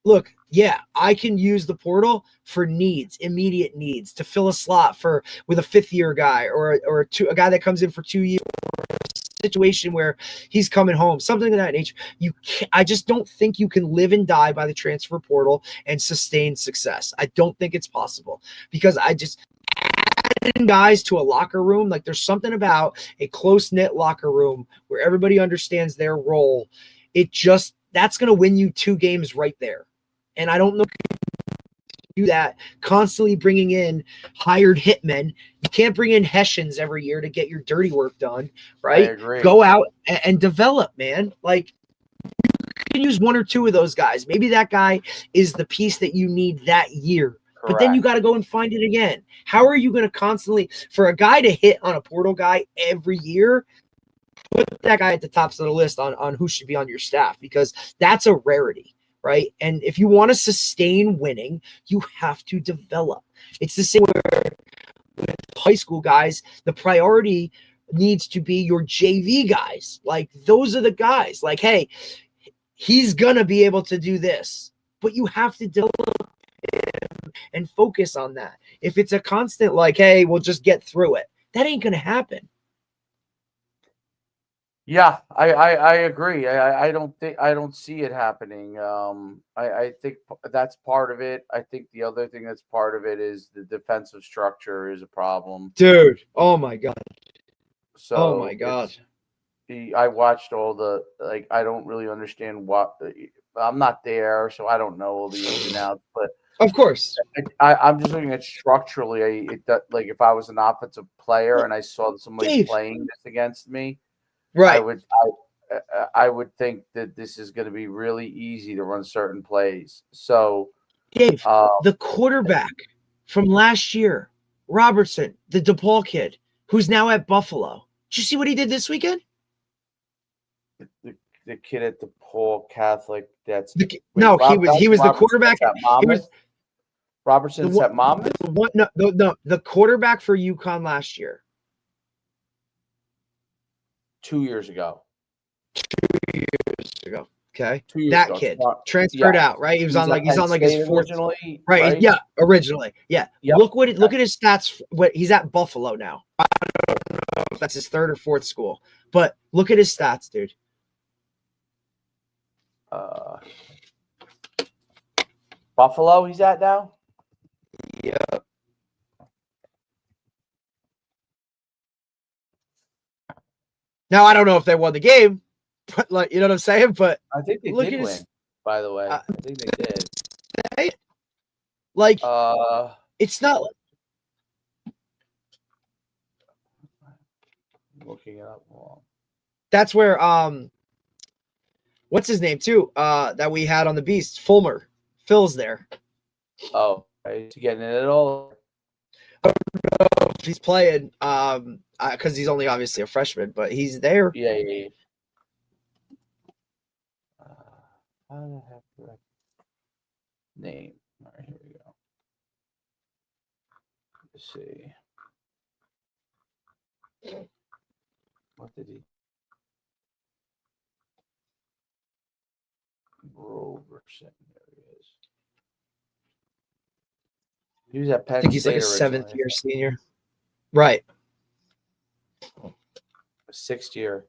look, yeah, I can use the portal for needs, immediate needs, to fill a slot with a fifth-year guy or a guy that comes in for 2 years, or a situation where he's coming home, something of that nature. I just don't think you can live and die by the transfer portal and sustain success. I don't think it's possible, because adding guys to a locker room, like there's something about a close-knit locker room where everybody understands their role. That's going to win you 2 games right there. And I don't know if you can do that constantly bringing in hired hitmen. You can't bring in Hessians every year to get your dirty work done, right? I agree. Go out and develop, man. Like you can use 1 or 2 of those guys. Maybe that guy is the piece that you need that year. Correct. But then you got to go and find it again. How are you going to constantly, for a guy to hit on a portal guy every year, put that guy at the tops of the list on who should be on your staff, because that's a rarity. Right. And if you want to sustain winning, you have to develop. It's the same with high school guys. The priority needs to be your JV guys. Like those are the guys like, hey, he's going to be able to do this, but you have to develop him and focus on that. If it's a constant like, hey, we'll just get through it, that ain't going to happen. Yeah, I agree. I don't see it happening. I think that's part of it. I think the other thing that's part of it is the defensive structure is a problem. Dude, oh my God. So oh my God. I watched all I don't really understand I'm not there, so I don't know all the ins and outs, but of course. I'm just looking at structurally, like if I was an offensive player and I saw somebody playing this against me, right, I would think that this is going to be really easy to run certain plays. So, Dave, the quarterback from last year, Robertson, the DePaul kid, who's now at Buffalo. Did you see what he did this weekend? The kid at DePaul Catholic. He was the quarterback. Robertson's at Monmouth. The quarterback for UConn last year. 2 years ago. 2 years ago. Okay. 2 years that ago. transferred out, right? He's on like his fourth. Right. Yeah. Originally. Yeah. Yep. Look at his stats. He's at Buffalo now. I don't know if that's his 3rd or 4th school, but look at his stats, dude. Buffalo, he's at now? Yeah. Now I don't know if they won the game, but like you know what I'm saying. But I think they did win. By the way, I think they did. Like, it's not. Looking it up. That's where what's his name too? That we had on the Beast, Fulmer. Phil's there. Oh, he's getting it at all. I don't know if he's playing. Because he's only obviously a freshman, but he's there. Yeah. I don't have the right name. All right, here we go. Let's see. What did he? Roberson. There he is. He was at Penn State. I think he's like a 7th-year senior. Right. 6th year.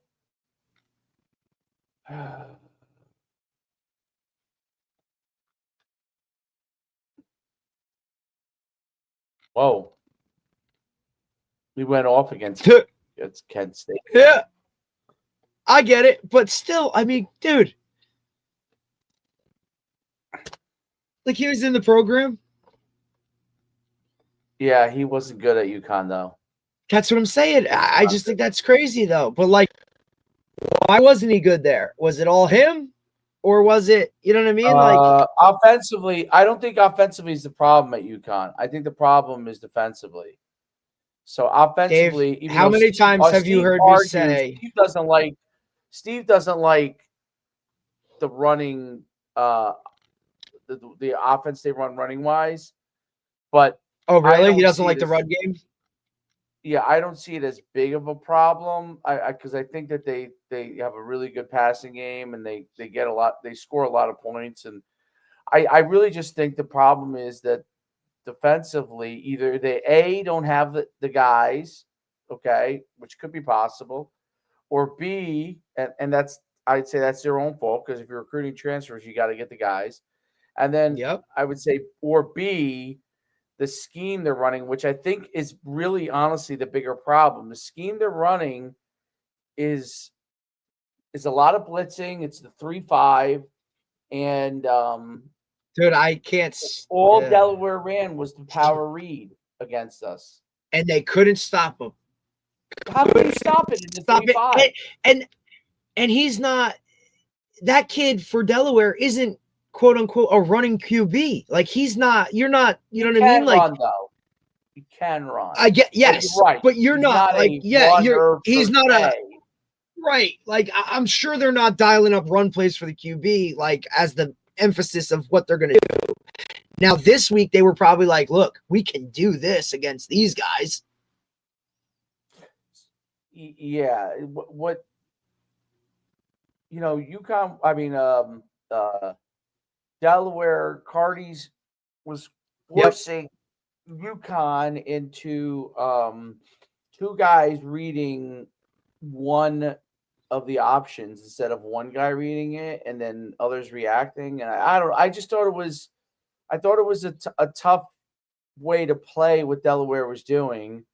Whoa. We went off against Kent State. Yeah. I get it, but still, I mean, dude. Like he was in the program. Yeah, he wasn't good at UConn though. That's what I'm saying. I just think that's crazy though. But like, why wasn't he good there? Was it all him? Or was it, you know what I mean? Like offensively, I don't think offensively is the problem at UConn. I think the problem is defensively. So offensively, Dave, how many times have you heard me say Steve doesn't like the running the offense they run running wise, but oh really? He doesn't see like it the as- run game? Yeah, I don't see it as big of a problem. Because I think that they have a really good passing game and they get a lot, they score a lot of points, and I really just think the problem is that defensively, either they don't have the guys, okay, which could be possible, or B, and that's I'd say that's their own fault, because if you're recruiting transfers, you got to get the guys, and then Yep. I would say, or B, the scheme they're running, which I think is really honestly the bigger problem. The scheme they're running is a lot of blitzing. It's the 3-5, and Dude, I can't. all Delaware ran was the power read against us, and they couldn't stop him. How can you stop it in the 3-5? And he's not. That kid for Delaware isn't quote unquote a running QB. Like he's not. You're not. You know what I mean? Like run, though. He can run. I get yes, you're right. But you're He's not like he's not a right. Like I'm sure they're not dialing up run plays for the QB like as the emphasis of what they're going to do. Now this week they were probably like, look, we can do this against these guys. Yeah, what UConn. I mean, Delaware Cardi's was forcing UConn into two guys reading one of the options instead of one guy reading it and then others reacting. And I just thought it was a tough way to play what Delaware was doing.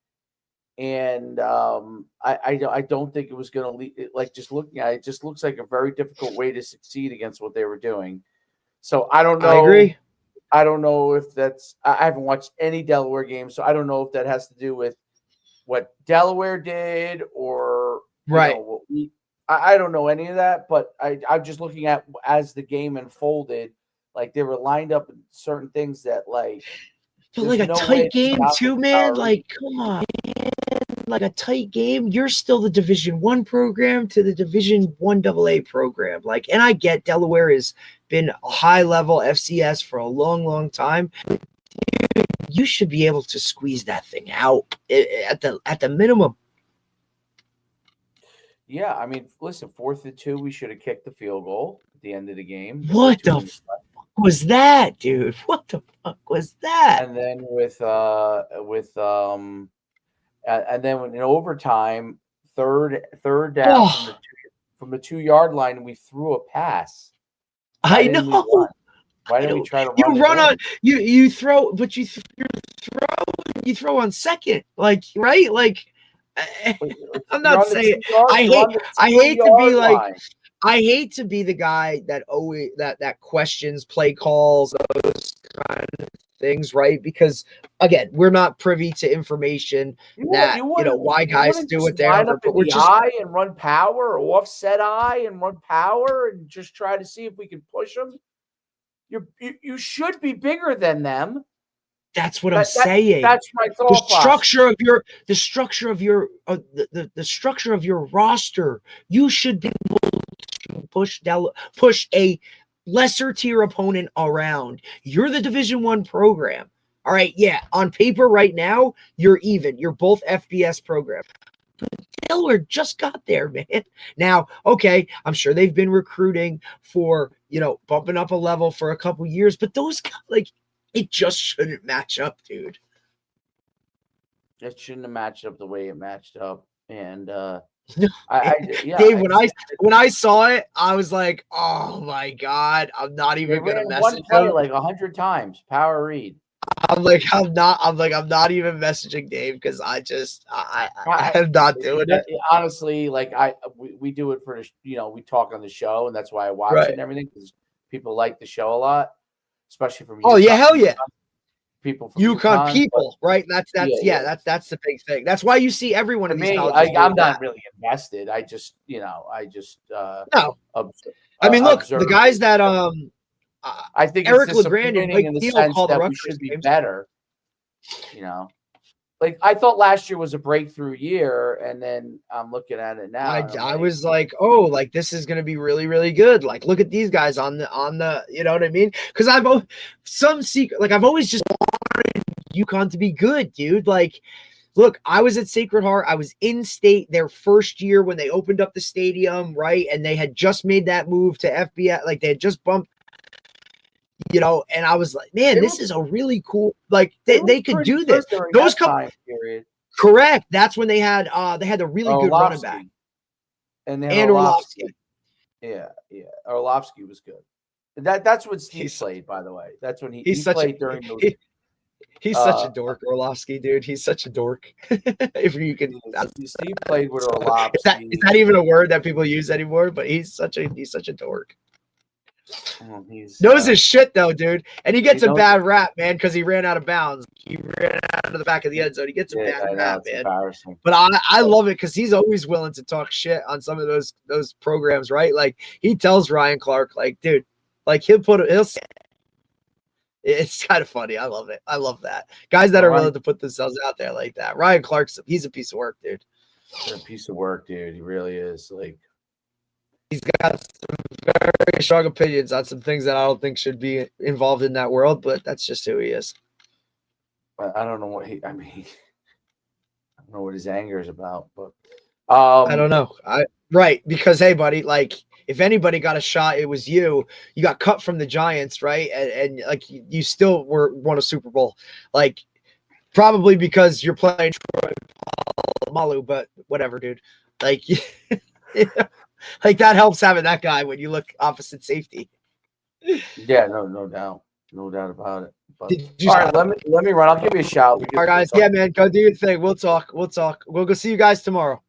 And I don't think it was going to lead. Like just looking at it, it just looks like a very difficult way to succeed against what they were doing. So I don't know. I agree. I don't know if that's. I haven't watched any Delaware games, so I don't know if that has to do with what Delaware did or right. I don't know any of that, but I'm just looking at as the game unfolded, like they were lined up in certain things that like. But like a tight game too, man. Like, come on, man. Like a tight game. You're still the Division I program to the Division I AA program. Like, and I get Delaware has been a high level FCS for a long, long time. Dude, you should be able to squeeze that thing out at the minimum. Yeah, I mean, listen, 4th and 2, we should have kicked the field goal at the end of the game. What the fuck was that, dude? What the fuck was that? And then and then in overtime, third down from the 2-yard line, we threw a pass. I know. Why didn't we try to run? You throw, but you throw on second, like right, like. I'm not saying I hate to be like line. I hate to be the guy that always that questions play calls, those kind of things, right? Because again, we're not privy to information why guys do what they are. But we're just eye and run power, or offset eye and run power, and just try to see if we can push them. You should be bigger than them. That's what I'm saying. That's my thought. The structure of your roster. You should be able to push a lesser tier opponent around. You're the Division I program. All right, yeah. On paper, right now, you're even. You're both FBS programs. But Delaware just got there, man. Now, okay, I'm sure they've been recruiting for bumping up a level for a couple years, but those guys, it just shouldn't match up, dude. It shouldn't have matched up the way it matched up. And Dave, when I saw it, I was like, oh my God, I'm not even gonna message one play like 100 times. Power read. I'm not even messaging Dave because I am not doing it. Honestly, we do it for we talk on the show, and that's why I watch it and everything, because people like the show a lot. Especially from UConn, yeah, hell yeah, people from UConn people, right? That's the big thing. That's why you see everyone in these colleges. I'm not really invested. I just no. I mean, look, the guys that I think Eric it's LeGrand and in the sense called that the we should be better. like I thought last year was a breakthrough year, and then I'm looking at it now. I was like, oh, like this is gonna be really, really good. Like, look at these guys on the, you know what I mean? Because I've always just wanted UConn to be good, dude. Like, look, I was at Sacred Heart. I was in state their first year when they opened up the stadium, right? And they had just made that move to FBS. Like, they had just bumped, you know, and I was like, man, this is a really cool, like they could do this. Those couple period. Correct. That's when they had a really good running back. And then Orlovsky. Yeah. Orlovsky was good. That's when Steve played, by the way. That's when he played during those. He's such a dork, Orlovsky, dude. He's such a dork. If you can, Steve played with Orlovsky. Is that even a word that people use anymore? But he's such a dork. Knows his shit though, dude. And he gets a bad rap, man, because he ran out of bounds. He ran out of the back of the end zone. He gets a bad rap, man. But I love it because he's always willing to talk shit on some of those programs, right? Like he tells Ryan Clark, like, dude, like it's kind of funny. I love it. I love that. Guys that are willing to put themselves out there like that. Ryan Clark's he's a piece of work, dude. He's a piece of work, dude. He really is. Like, he's got some very strong opinions on some things that I don't think should be involved in that world, but that's just who he is. I don't know what I don't know what his anger is about, but I don't know. Right, because hey, buddy, like if anybody got a shot, it was you. You got cut from the Giants, right? And like you still won a Super Bowl, like probably because you're playing Troy Malu, but whatever, dude. Like, like that helps having that guy when you look opposite safety. Yeah, no doubt about it. But, all right, let me run. I'll give you a shout. All right, guys. Yeah, man, go do your thing. We'll talk. We'll go see you guys tomorrow.